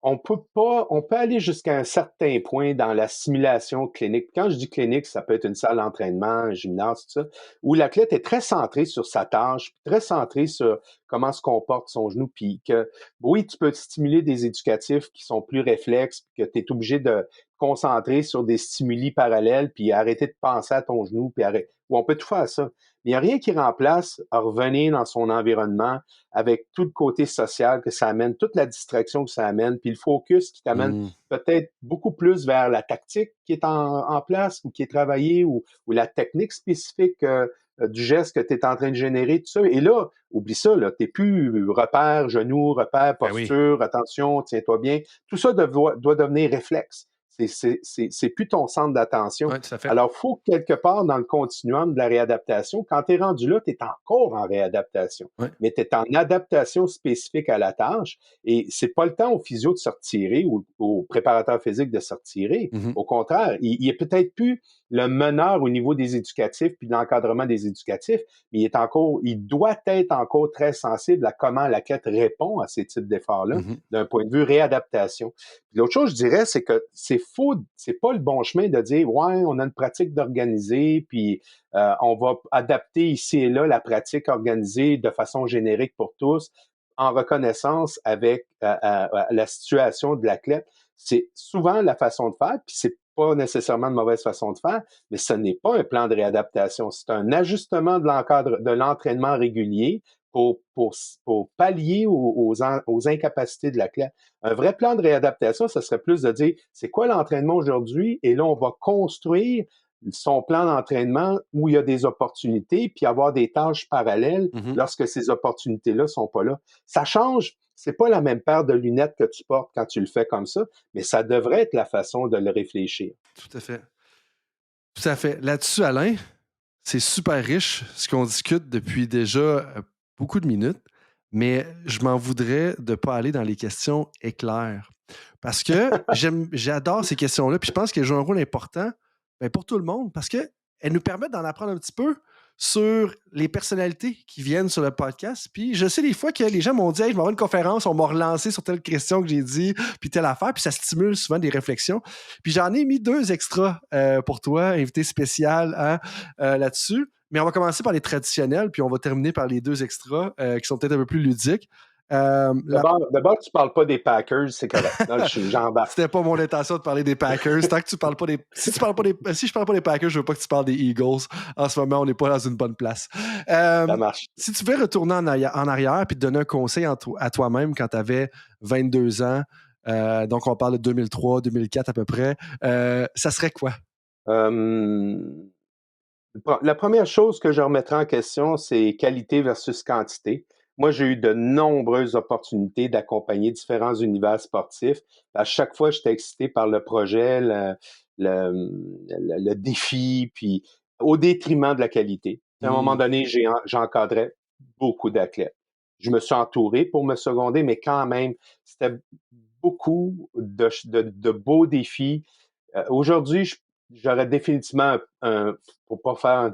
on peut aller jusqu'à un certain point dans la simulation clinique. Quand je dis clinique, ça peut être une salle d'entraînement, un gymnase, tout ça, où l'athlète est très centré sur sa tâche, très centré sur comment se comporte son genou, puis que, oui, tu peux stimuler des éducatifs qui sont plus réflexes, puis que tu es obligé de te concentrer sur des stimuli parallèles, puis arrêter de penser à ton genou, ou on peut tout faire ça. Mais il n'y a rien qui remplace à revenir dans son environnement, avec tout le côté social que ça amène, toute la distraction que ça amène, puis le focus qui t'amène Mm. peut-être beaucoup plus vers la tactique qui est en place ou qui est travaillée ou la technique spécifique du geste que tu es en train de générer, tout ça. Et là, oublie ça, là, t'es plus repère, genou, repère, Ben oui. posture, attention, tiens-toi bien. Tout ça doit devenir réflexe. C'est plus ton centre d'attention. Oui, tout à fait. Alors, il faut quelque part dans le continuum de la réadaptation, quand tu es rendu là, tu es encore en réadaptation, Ouais. mais tu es en adaptation spécifique à la tâche et c'est pas le temps au physio de se retirer ou au préparateur physique de se retirer. Mhm. Au contraire, il est peut-être plus le meneur au niveau des éducatifs puis de l'encadrement des éducatifs, mais il doit être encore très sensible à comment l'athlète répond à ces types d'efforts-là Mhm. d'un point de vue réadaptation. Puis l'autre chose, je dirais, c'est que c'est faux, c'est pas le bon chemin de dire, ouais, on a une pratique d'organiser, puis on va adapter ici et là la pratique organisée de façon générique pour tous, en reconnaissance avec la situation de l'athlète. C'est souvent la façon de faire, puis c'est pas nécessairement de mauvaise façon de faire, mais ce n'est pas un plan de réadaptation. C'est un ajustement de l'entraînement régulier pour pallier aux incapacités de l'athlète. Un vrai plan de réadaptation, ce serait plus de dire, c'est quoi l'entraînement aujourd'hui? Et là, on va construire son plan d'entraînement où il y a des opportunités, puis avoir des tâches parallèles Mhm. lorsque ces opportunités-là sont pas là. Ça change. C'est pas la même paire de lunettes que tu portes quand tu le fais comme ça, mais ça devrait être la façon de le réfléchir. Tout à fait. Tout à fait. Là-dessus, Alain, c'est super riche ce qu'on discute depuis déjà beaucoup de minutes, mais je m'en voudrais de ne pas aller dans les questions éclairs. Parce que j'adore ces questions-là, puis je pense qu'elles jouent un rôle important pour tout le monde, parce qu'elles nous permettent d'en apprendre un petit peu sur les personnalités qui viennent sur le podcast. Puis je sais des fois que les gens m'ont dit hey, je vais avoir une conférence, on m'a relancé sur telle question que j'ai dit, puis telle affaire, puis ça stimule souvent des réflexions. Puis j'en ai mis 2 extras pour toi, invité spécial hein, là-dessus. Mais on va commencer par les traditionnels, puis on va terminer par les 2 extras qui sont peut-être un peu plus ludiques. La D'abord, tu parles pas des Packers, c'est correct. Là, j'embarque. C'était pas mon intention de parler des Packers. Tant que tu parles pas des. Si je parle pas des Packers, je veux pas que tu parles des Eagles. En ce moment, on n'est pas dans une bonne place. Ça marche. Si tu veux retourner en arrière et te donner un conseil à toi-même quand tu avais 22 ans, donc on parle de 2003, 2004 à peu près, ça serait quoi? La première chose que je remettrai en question, c'est qualité versus quantité. Moi, j'ai eu de nombreuses opportunités d'accompagner différents univers sportifs. À chaque fois, j'étais excité par le projet, le défi, puis au détriment de la qualité. À un moment donné, j'encadrais beaucoup d'athlètes. Je me suis entouré pour me seconder, mais quand même, c'était beaucoup de beaux défis Aujourd'hui, j'aurais définitivement pour pas faire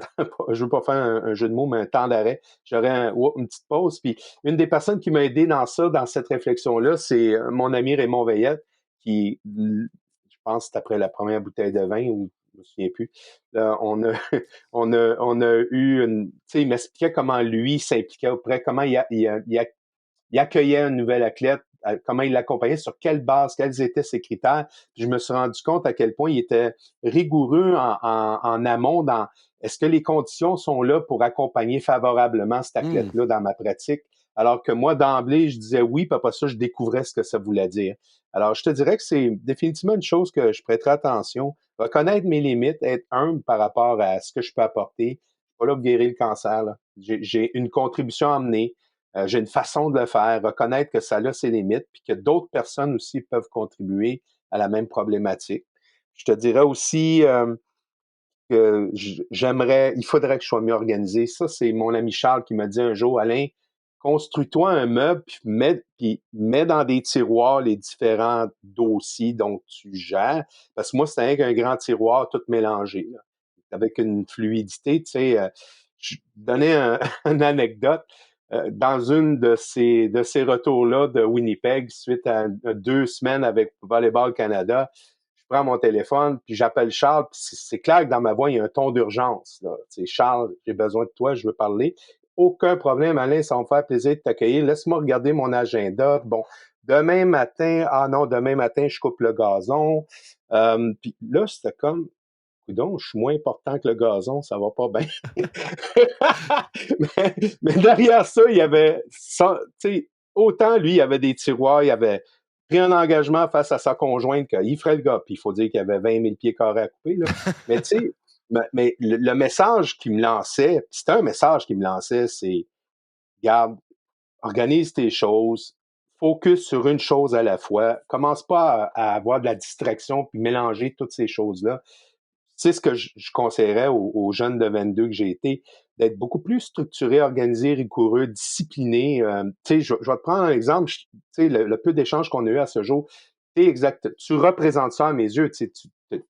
je veux pas faire un jeu de mots, mais un temps d'arrêt. J'aurais une petite pause. Puis une des personnes qui m'a aidé dans cette réflexion-là, c'est mon ami Raymond Veillette, qui, je pense, c'est après la première bouteille de vin, ou je me souviens plus. Là, on a eu tu sais, il m'expliquait comment lui s'impliquait auprès, comment il accueillait un nouvel athlète, comment il l'accompagnait, sur quelle base, quels étaient ses critères. Puis je me suis rendu compte à quel point il était rigoureux en amont dans est-ce que les conditions sont là pour accompagner favorablement cet athlète-là dans ma pratique. Alors que moi, d'emblée, je disais oui, puis après ça, je découvrais ce que ça voulait dire. Alors, je te dirais que c'est définitivement une chose que je prêterai attention. Reconnaître mes limites, être humble par rapport à ce que je peux apporter. Je suis pas là pour guérir le cancer, là. J'ai une contribution à amener. J'ai une façon de le faire, reconnaître que ça a ses limites, puis que d'autres personnes aussi peuvent contribuer à la même problématique. Je te dirais aussi que il faudrait que je sois mieux organisé. Ça, c'est mon ami Charles qui m'a dit un jour, Alain, construis-toi un meuble, puis mets dans des tiroirs les différents dossiers dont tu gères. Parce que moi, c'est avec un grand tiroir tout mélangé, là, avec une fluidité. Tu sais, je donnais une anecdote. Dans une de ces retours-là de Winnipeg, suite à 2 semaines avec Volleyball Canada, je prends mon téléphone, puis j'appelle Charles, puis c'est clair que dans ma voix, il y a un ton d'urgence, là. Tu sais, Charles, j'ai besoin de toi, je veux parler. Aucun problème, Alain, ça va me faire plaisir de t'accueillir. Laisse-moi regarder mon agenda. Bon, demain matin, je coupe le gazon. Puis là, c'était comme, coudonc, je suis moins important que le gazon, ça va pas bien. mais derrière ça, il y avait, tu sais, autant lui, il y avait des tiroirs, il avait pris un engagement face à sa conjointe qu'il ferait le gars. Puis il faut dire qu'il y avait 20 000 pieds carrés à couper, là. Mais tu sais, mais le message qu'il me lançait, c'était un message qu'il me lançait, c'est, garde, organise tes choses, focus sur une chose à la fois, commence pas à avoir de la distraction puis mélanger toutes ces choses-là. C'est ce que je conseillerais aux jeunes de 22 que j'ai été, d'être beaucoup plus structuré, organisé, rigoureux, discipliné. Tu sais, je vais te prendre un exemple. Tu sais, le peu d'échanges qu'on a eu à ce jour, tu représentes ça à mes yeux. Tu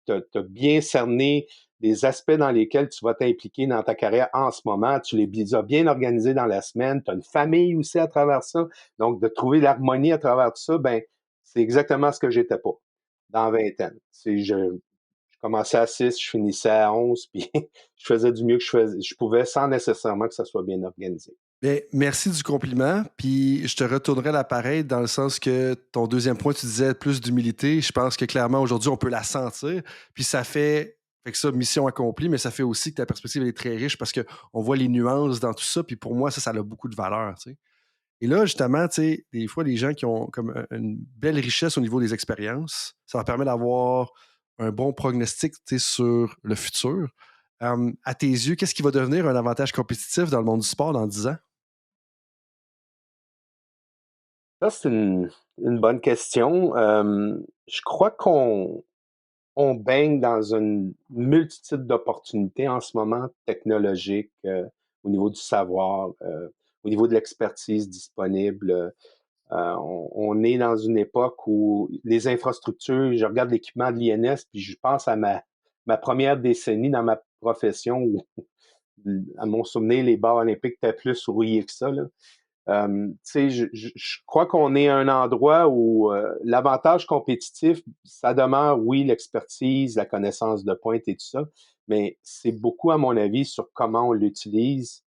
as bien cerné les aspects dans lesquels tu vas t'impliquer dans ta carrière en ce moment. Tu les as bien organisés dans la semaine. Tu as une famille aussi à travers ça. Donc, de trouver l'harmonie à travers tout ça, ben, c'est exactement ce que j'étais pas dans la vingtaine. Je commençais à 6, je finissais à 11, puis je faisais du mieux que je pouvais sans nécessairement que ça soit bien organisé. Bien, merci du compliment, puis je te retournerai l'appareil dans le sens que ton deuxième point, tu disais plus d'humilité. Je pense que clairement, aujourd'hui, on peut la sentir, puis fait que ça, mission accomplie, mais ça fait aussi que ta perspective elle est très riche parce qu'on voit les nuances dans tout ça, puis pour moi, ça a beaucoup de valeur, tu sais. Et là, justement, tu sais, des fois, les gens qui ont comme une belle richesse au niveau des expériences, ça leur permet d'avoir un bon prognostic, tu sais, sur le futur. À tes yeux, qu'est-ce qui va devenir un avantage compétitif dans le monde du sport dans 10 ans? Ça, c'est une bonne question. Je crois qu'on baigne dans une multitude d'opportunités en ce moment technologiques, au niveau du savoir, au niveau de l'expertise disponible. On est dans une époque où les infrastructures, je regarde l'équipement de l'INS, puis je pense à ma première décennie dans ma profession où, à mon souvenir, les bars olympiques étaient plus rouillés que ça, là. Tu sais, je crois qu'on est à un endroit où l'avantage compétitif, ça demeure, oui, l'expertise, la connaissance de pointe et tout ça, mais c'est beaucoup, à mon avis, sur comment on l'utilise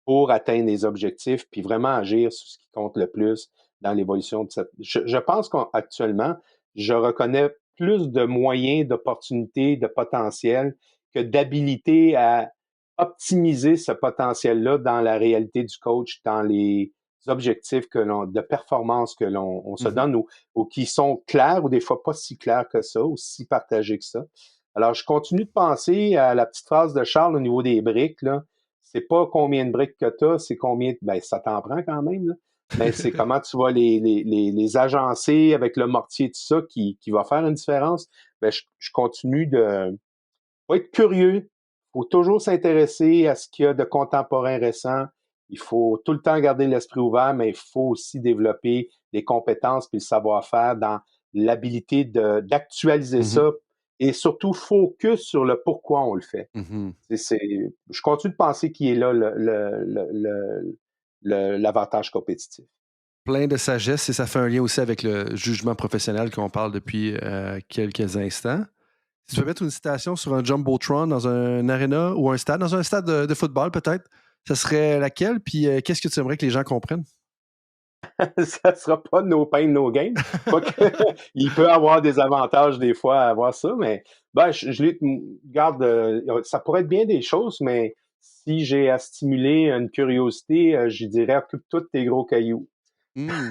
pour atteindre les objectifs, puis vraiment agir sur ce qui compte le plus dans l'évolution de cette. Je pense qu'actuellement, je reconnais plus de moyens, d'opportunités, de potentiel que d'habilité à optimiser ce potentiel-là dans la réalité du coach, dans les objectifs de performance que l'on se donne ou qui sont clairs ou des fois pas si clairs que ça, ou si partagés que ça. Alors, je continue de penser à la petite phrase de Charles au niveau des briques, là. C'est pas combien de briques que tu as, c'est combien. Ben, ça t'en prend quand même, là. Mais c'est comment tu vas les agencer avec le mortier, tout ça, qui va faire une différence. Ben, je continue de. Faut être curieux. Faut toujours s'intéresser à ce qu'il y a de contemporain récent. Il faut tout le temps garder l'esprit ouvert, mais il faut aussi développer les compétences et le savoir-faire dans l'habilité d'actualiser ça et surtout focus sur le pourquoi on le fait. Mhm. Je continue de penser qu'il est là l'avantage compétitif. Plein de sagesse et ça fait un lien aussi avec le jugement professionnel qu'on parle depuis quelques instants. Si tu peux mettre une citation sur un Jumbotron dans un arena ou un stade, dans un stade de football peut-être, ça serait laquelle? Puis qu'est-ce que tu aimerais que les gens comprennent? Ça sera pas no pain, no gain. Quoique, il peut avoir des avantages des fois à avoir ça, mais ben, regarde, ça pourrait être bien des choses, mais si j'ai à stimuler une curiosité, je dirais occupe-toi de tes gros cailloux. Mm.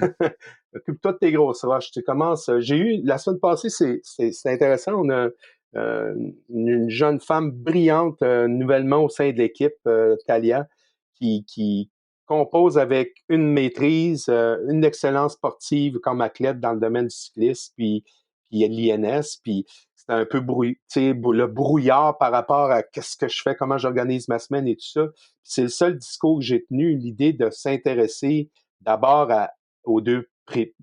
Occupe-toi de tes grosses roches. Tu commences. J'ai eu la semaine passée, c'est intéressant. On a une jeune femme brillante nouvellement au sein de l'équipe, Talia, qui compose avec une maîtrise, une excellence sportive comme athlète dans le domaine du cyclisme, puis il y a l'INS, puis c'est un peu le brouillard par rapport à qu'est-ce que je fais, comment j'organise ma semaine et tout ça. C'est le seul discours que j'ai tenu, l'idée de s'intéresser d'abord aux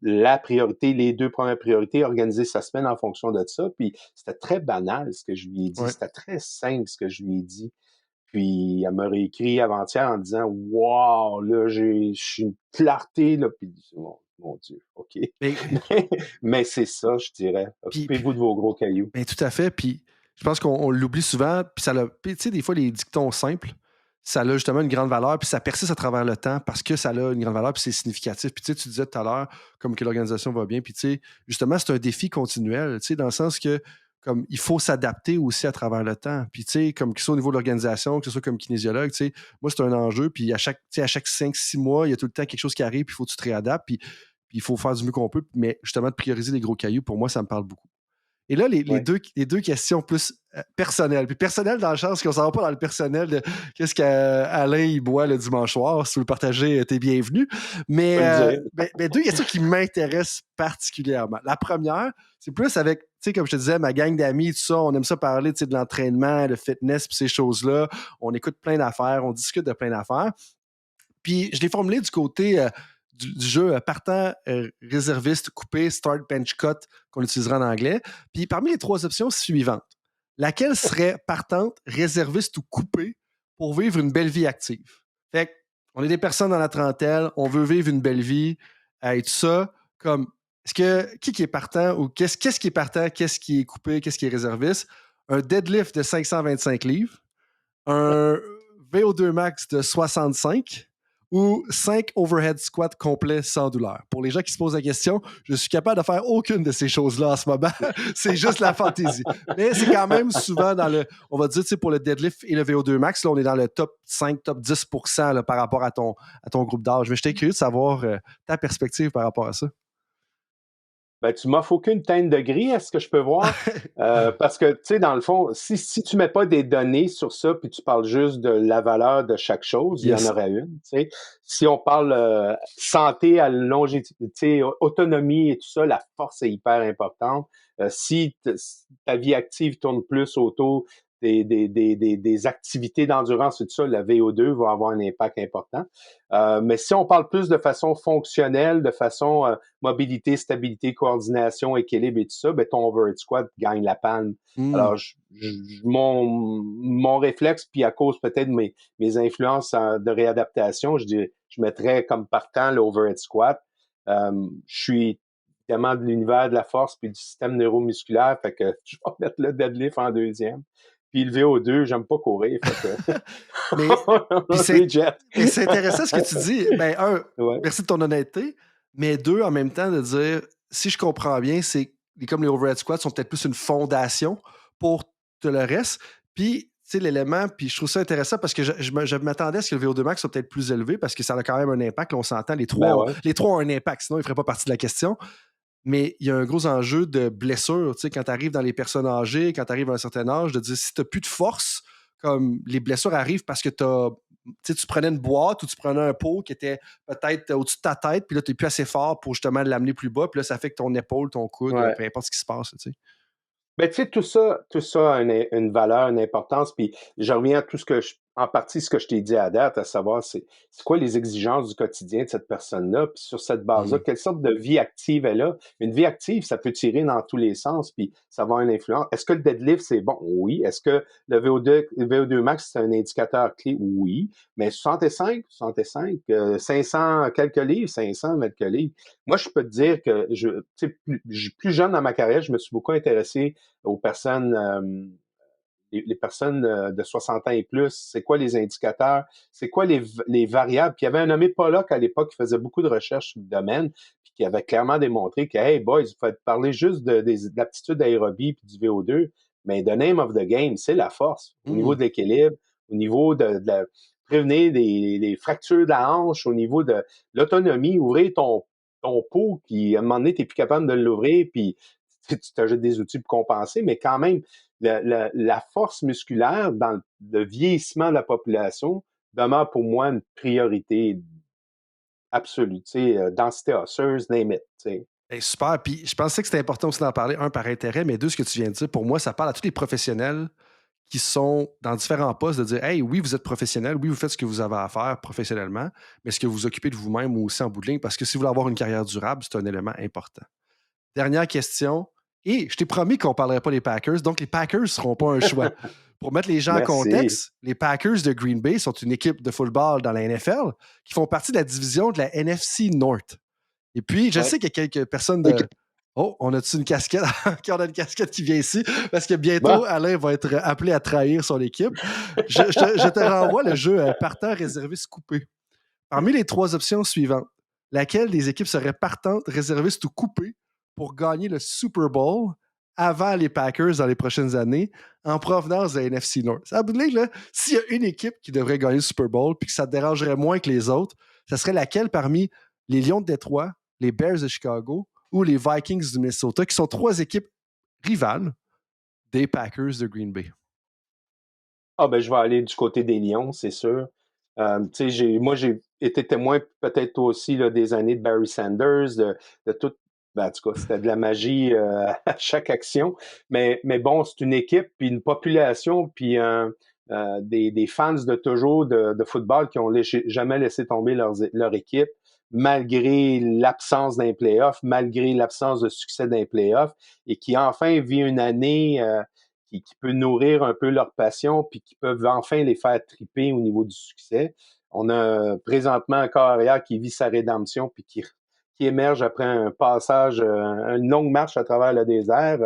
la priorité, les deux premières priorités, organiser sa semaine en fonction de ça. Puis c'était très banal ce que je lui ai dit. Ouais. C'était très simple ce que je lui ai dit. Puis elle m'a réécrit avant-hier en disant wow, là, je suis une clarté, là. Puis mon Dieu, OK. Mais, mais c'est ça, je dirais. Occupez-vous de vos gros cailloux. Ben, tout à fait. Puis je pense qu'on l'oublie souvent. Puis tu sais, des fois, les dictons simples, ça a justement une grande valeur. Puis ça persiste à travers le temps parce que ça a une grande valeur. Puis c'est significatif. Puis tu sais, tu disais tout à l'heure comme que l'organisation va bien. Puis tu sais, justement, c'est un défi continuel. Tu sais, dans le sens que comme il faut s'adapter aussi à travers le temps. Puis tu sais, comme que ce soit au niveau de l'organisation, que ce soit comme kinésiologue, tu sais, moi, c'est un enjeu. Puis à chaque 5-6 mois, il y a tout le temps quelque chose qui arrive. Puis il faut que tu te réadaptes. Puis il faut faire du mieux qu'on peut. Mais justement, de prioriser les gros cailloux, pour moi, ça me parle beaucoup. Et là, les deux questions plus personnelles. Puis personnelles dans le sens qu'on ne s'en va pas dans le personnel de qu'est-ce qu'Alain il boit le dimanche soir. Si tu veux le partager, t'es bienvenu. Mais deux questions qui m'intéressent particulièrement. La première, c'est plus avec, tu sais, comme je te disais, ma gang d'amis, tout ça, on aime ça parler de l'entraînement, le fitness, puis ces choses-là. On écoute plein d'affaires, on discute de plein d'affaires. Puis je l'ai formulé du côté du jeu partant, réserviste, coupé, start, bench, cut, qu'on utilisera en anglais. Puis parmi les trois options suivantes, laquelle serait partante, réserviste ou coupée pour vivre une belle vie active? Fait qu'on est des personnes dans la trentaine, on veut vivre une belle vie et tout ça. Comme, est-ce que qui est partant ou qu'est-ce qui est partant, qu'est-ce qui est coupé, qu'est-ce qui est réserviste? Un deadlift de 525 livres, un VO2 max de 65 ou 5 overhead squats complets sans douleur. Pour les gens qui se posent la question, je suis capable de faire aucune de ces choses-là en ce moment. C'est juste la fantaisie. Mais c'est quand même souvent dans le, on va dire, pour le deadlift et le VO2 max, là, on est dans le top 5, top 10% là, par rapport à ton groupe d'âge. Mais j'étais curieux de savoir ta perspective par rapport à ça. Ben, tu m'offres aucune teinte de gris, est-ce que je peux voir? Parce que, tu sais, dans le fond, si tu mets pas des données sur ça, puis tu parles juste de la valeur de chaque chose, il y en aurait une, tu sais. Si on parle santé à longévité, tu sais, autonomie et tout ça, la force est hyper importante. Si ta vie active tourne plus autour des activités d'endurance et tout ça, la VO2 va avoir un impact important. Mais si on parle plus de façon fonctionnelle, de façon mobilité, stabilité, coordination, équilibre et tout ça, ben ton overhead squat gagne la panne. Alors, mon réflexe, puis à cause peut-être de mes influences de réadaptation, je mettrais comme partant l'overhead squat. Je suis évidemment de l'univers de la force puis du système neuromusculaire, fait que je vais mettre le deadlift en deuxième. Puis le VO2, j'aime pas courir. mais c'est intéressant ce que tu dis. Ben, merci de ton honnêteté. Mais deux, en même temps, de dire, si je comprends bien, c'est comme les overhead squats sont peut-être plus une fondation pour tout le reste. Puis, tu sais, l'élément, puis je trouve ça intéressant parce que je m'attendais à ce que le VO2 max soit peut-être plus élevé parce que ça a quand même un impact. Là, on s'entend, les trois ont un impact, sinon ils ne feraient pas partie de la question. Mais il y a un gros enjeu de blessure. Tu sais, quand tu arrives dans les personnes âgées, quand tu arrives à un certain âge, de dire si tu n'as plus de force, comme les blessures arrivent parce que tu prenais une boîte ou tu prenais un pot qui était peut-être au-dessus de ta tête, puis là, tu n'es plus assez fort pour justement l'amener plus bas, puis là, ça fait que ton épaule, ton coude, peu importe ce qui se passe. Tu sais. Ben, tu sais, tout ça a une valeur, une importance, puis je reviens à tout ce que en partie ce que je t'ai dit à date, à savoir c'est quoi les exigences du quotidien de cette personne-là, puis sur cette base-là, Mm. quelle sorte de vie active elle a. Une vie active, ça peut tirer dans tous les sens, puis ça va avoir une influence. Est-ce que le deadlift, c'est bon? Oui. Est-ce que le VO2 max, c'est un indicateur clé? Oui. Mais 65, 500 quelques livres, 500 quelques livres. Moi, je peux te dire que plus jeune dans ma carrière, je me suis beaucoup intéressé aux personnes les personnes de 60 ans et plus, c'est quoi les indicateurs, c'est quoi les variables. Puis il y avait un nommé Pollock à l'époque qui faisait beaucoup de recherches sur le domaine, puis qui avait clairement démontré que, hey boys, vous faites parler juste de l'aptitude d'aérobie puis du VO2, mais the name of the game, c'est la force, au niveau Mm. de l'équilibre, au niveau de la prévenir des fractures de la hanche, au niveau de l'autonomie, ouvrir ton pot, puis à un moment donné, tu n'es plus capable de l'ouvrir, puis tu t'ajoutes des outils pour compenser, mais quand même, la force musculaire dans le vieillissement de la population demeure pour moi une priorité absolue. Tu sais, densité osseuse, name it. Tu sais. Hey, super. Puis je pensais que c'était important aussi d'en parler, un, par intérêt, mais deux, ce que tu viens de dire, pour moi, ça parle à tous les professionnels qui sont dans différents postes de dire, hey, oui, vous êtes professionnel, oui, vous faites ce que vous avez à faire professionnellement, mais est-ce que vous vous occupez de vous-même aussi en bout de ligne? Parce que si vous voulez avoir une carrière durable, c'est un élément important. Dernière question. Et je t'ai promis qu'on ne parlerait pas des Packers, donc les Packers ne seront pas un choix. Pour mettre les gens en Merci. contexte, les Packers de Green Bay sont une équipe de football dans la NFL qui font partie de la division de la NFC North. Et puis, je Ouais. sais qu'il y a quelques personnes Et de. Oh, on a-tu une casquette? On a une casquette qui vient ici parce que bon, bientôt, Alain va être appelé à trahir son équipe. Je te renvoie le jeu partant, réserviste, coupé. Parmi les trois options suivantes, laquelle des équipes serait partante, réserviste ou coupée pour gagner le Super Bowl avant les Packers dans les prochaines années en provenance de la NFC North? À bout de ligne, là, s'il y a une équipe qui devrait gagner le Super Bowl puis que ça te dérangerait moins que les autres, ça serait laquelle parmi les Lions de Détroit, les Bears de Chicago ou les Vikings du Minnesota, qui sont trois équipes rivales des Packers de Green Bay? ben, je vais aller du côté des Lions, c'est sûr. Tu sais, moi, j'ai été témoin, peut-être toi aussi, là, des années de Barry Sanders, de tout. Ben, en tout cas, c'était de la magie à chaque action. Mais bon, c'est une équipe, puis une population, puis des fans de toujours de football qui ont jamais laissé tomber leur équipe, malgré l'absence d'un playoff, malgré l'absence de succès d'un playoff, et qui enfin vit une année qui peut nourrir un peu leur passion, puis qui peuvent enfin les faire triper au niveau du succès. On a présentement un corps arrière qui vit sa rédemption, puis qui émerge après un passage, une longue marche à travers le désert.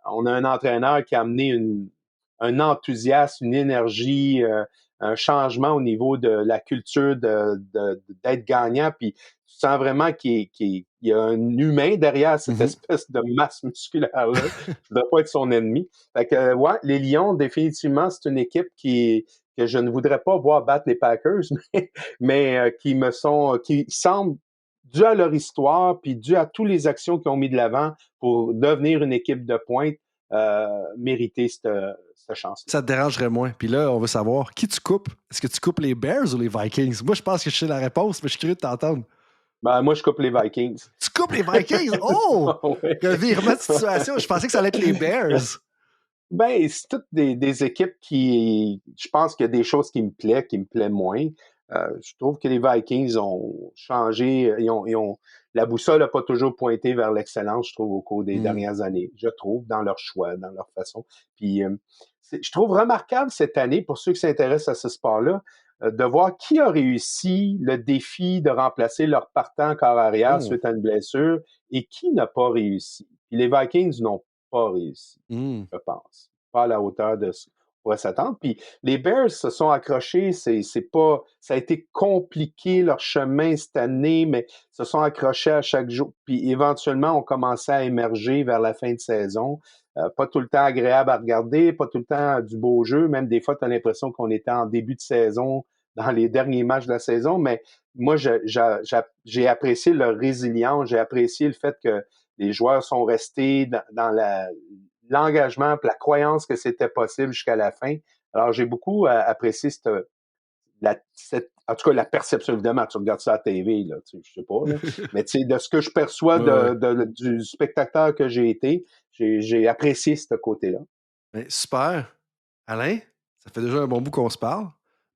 On a un entraîneur qui a amené un enthousiasme, une énergie, un changement au niveau de la culture d'être gagnant. Puis tu sens vraiment qu'il y a un humain derrière cette espèce de masse musculaire-là. Ça ne doit pas être son ennemi. Fait que, ouais, les Lions, définitivement, c'est une équipe que je ne voudrais pas voir battre les Packers, mais qui semblent, dû à leur histoire, puis dû à toutes les actions qu'ils ont mis de l'avant pour devenir une équipe de pointe, mériter cette chance-là. Ça te dérangerait moins. Puis là, on veut savoir qui tu coupes. Est-ce que tu coupes les Bears ou les Vikings? Moi, je pense que je sais la réponse, mais je suis curieux de t'entendre. Ben, moi, je coupe les Vikings. Tu coupes les Vikings? Oh! Ouais. Un virement de situation. Je pensais que ça allait être les Bears. Ben, c'est toutes des équipes qui... Je pense qu'il y a des choses qui me plaisent moins. Je trouve que les Vikings ont changé. La boussole n'a pas toujours pointé vers l'excellence, je trouve, au cours des dernières années. Je trouve, dans leur choix, dans leur façon. Puis, je trouve remarquable cette année, pour ceux qui s'intéressent à ce sport-là, de voir qui a réussi le défi de remplacer leur partant corps arrière suite à une blessure et qui n'a pas réussi. Puis les Vikings n'ont pas réussi, je pense. Pas à la hauteur de ce qu'on pourrait s'attendre. Puis les Bears se sont accrochés, ça a été compliqué leur chemin cette année, mais se sont accrochés à chaque jour. Puis éventuellement, on commençait à émerger vers la fin de saison. Pas tout le temps agréable à regarder, pas tout le temps du beau jeu. Même des fois, tu as l'impression qu'on était en début de saison, dans les derniers matchs de la saison. Mais moi, j'ai apprécié leur résilience, j'ai apprécié le fait que les joueurs sont restés dans l'engagement et la croyance que c'était possible jusqu'à la fin. Alors, j'ai beaucoup apprécié en tout cas, la perception, évidemment, tu regardes ça à la TV, là, je sais pas, là, mais de ce que je perçois du spectateur que j'ai été, j'ai apprécié ce côté-là. Ben, super. Alain, ça fait déjà un bon bout qu'on se parle.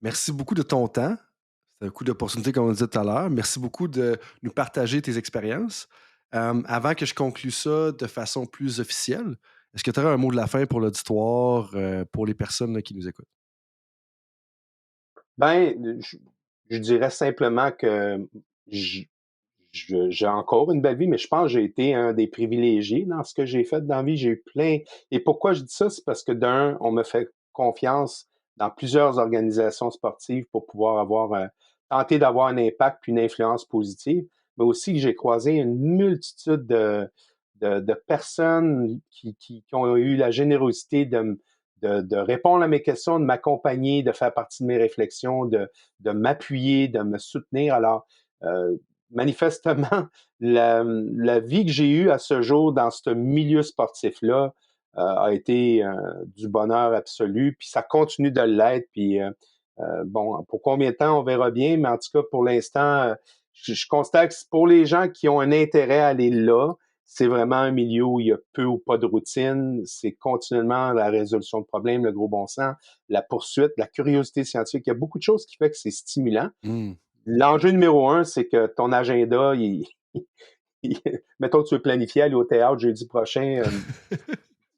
Merci beaucoup de ton temps. C'est un coup d'opportunité, comme on disait tout à l'heure. Merci beaucoup de nous partager tes expériences. Avant que je conclue ça de façon plus officielle, est-ce que tu aurais un mot de la fin pour l'auditoire, pour les personnes là, qui nous écoutent? Ben, je dirais simplement que j- j'ai encore une belle vie, mais je pense que j'ai été un des privilégiés dans ce que j'ai fait dans la vie. J'ai eu plein. Et pourquoi je dis ça? C'est parce que d'un, on me fait confiance dans plusieurs organisations sportives pour pouvoir tenter d'avoir un impact puis une influence positive, mais aussi que j'ai croisé une multitude de personnes qui ont eu la générosité de répondre à mes questions, de m'accompagner, de faire partie de mes réflexions, de m'appuyer, de me soutenir. Alors, euh, manifestement, la vie que j'ai eue à ce jour dans ce milieu sportif-là a été du bonheur absolu, puis ça continue de l'être. Puis bon, pour combien de temps, on verra bien, mais en tout cas, pour l'instant, je constate que pour les gens qui ont un intérêt à aller là, c'est vraiment un milieu où il y a peu ou pas de routine. C'est continuellement la résolution de problèmes, le gros bon sens, la poursuite, la curiosité scientifique. Il y a beaucoup de choses qui fait que c'est stimulant. Mm. L'enjeu numéro un, c'est que ton agenda, mettons que tu veux planifier aller au théâtre jeudi prochain,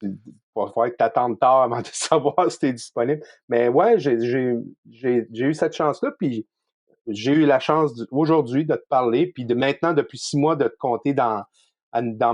il va falloir que tu attendes tard avant de savoir si tu es disponible. Mais ouais, j'ai eu cette chance-là, puis j'ai eu la chance aujourd'hui de te parler, puis de maintenant, depuis 6 mois, de te compter dans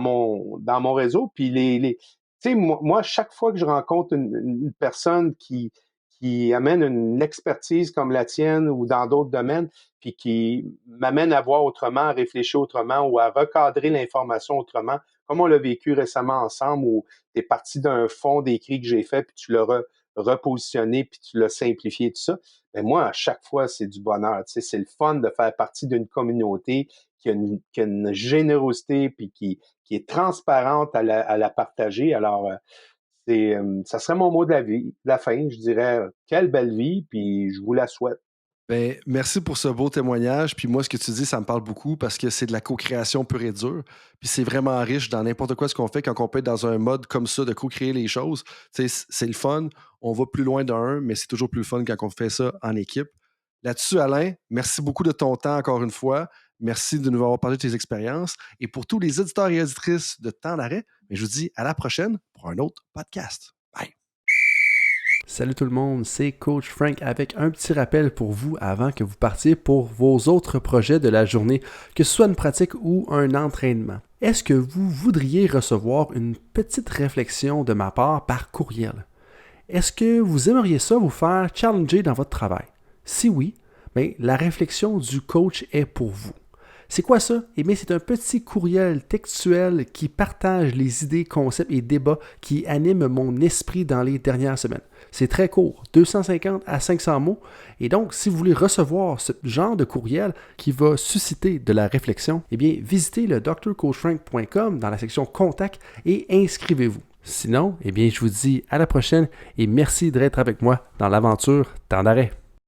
mon réseau. Puis tu sais, moi, chaque fois que je rencontre une personne qui amène une expertise comme la tienne ou dans d'autres domaines, puis qui m'amène à voir autrement, à réfléchir autrement ou à recadrer l'information autrement, comme on l'a vécu récemment ensemble, où tu es parti d'un fond d'écrit que j'ai fait, puis tu l'as repositionné, puis tu l'as simplifié, tout ça. Mais moi, à chaque fois, c'est du bonheur. Tu sais, c'est le fun de faire partie d'une communauté qui a une générosité, puis qui est transparente à la partager. Alors, ça serait mon mot de la fin. Je dirais, quelle belle vie, puis je vous la souhaite. Ben, merci pour ce beau témoignage. Puis moi, ce que tu dis, ça me parle beaucoup parce que c'est de la co-création pure et dure. Puis c'est vraiment riche dans n'importe quoi ce qu'on fait quand on peut être dans un mode comme ça de co-créer les choses. Tu sais, c'est le fun. On va plus loin d'un, mais c'est toujours plus le fun quand on fait ça en équipe. Là-dessus, Alain, merci beaucoup de ton temps encore une fois. Merci de nous avoir parlé de tes expériences. Et pour tous les auditeurs et auditrices de Temps d'arrêt, je vous dis à la prochaine pour un autre podcast. Bye. Salut tout le monde, c'est Coach Frank avec un petit rappel pour vous avant que vous partiez pour vos autres projets de la journée, que ce soit une pratique ou un entraînement. Est-ce que vous voudriez recevoir une petite réflexion de ma part par courriel? Est-ce que vous aimeriez ça vous faire challenger dans votre travail? Si oui, bien, la réflexion du coach est pour vous. C'est quoi ça? Eh bien, c'est un petit courriel textuel qui partage les idées, concepts et débats qui animent mon esprit dans les dernières semaines. C'est très court, 250 à 500 mots. Et donc, si vous voulez recevoir ce genre de courriel qui va susciter de la réflexion, eh bien, visitez le drcoachfrank.com dans la section Contact et inscrivez-vous. Sinon, eh bien, je vous dis à la prochaine et merci d'être avec moi dans l'aventure Temps d'arrêt.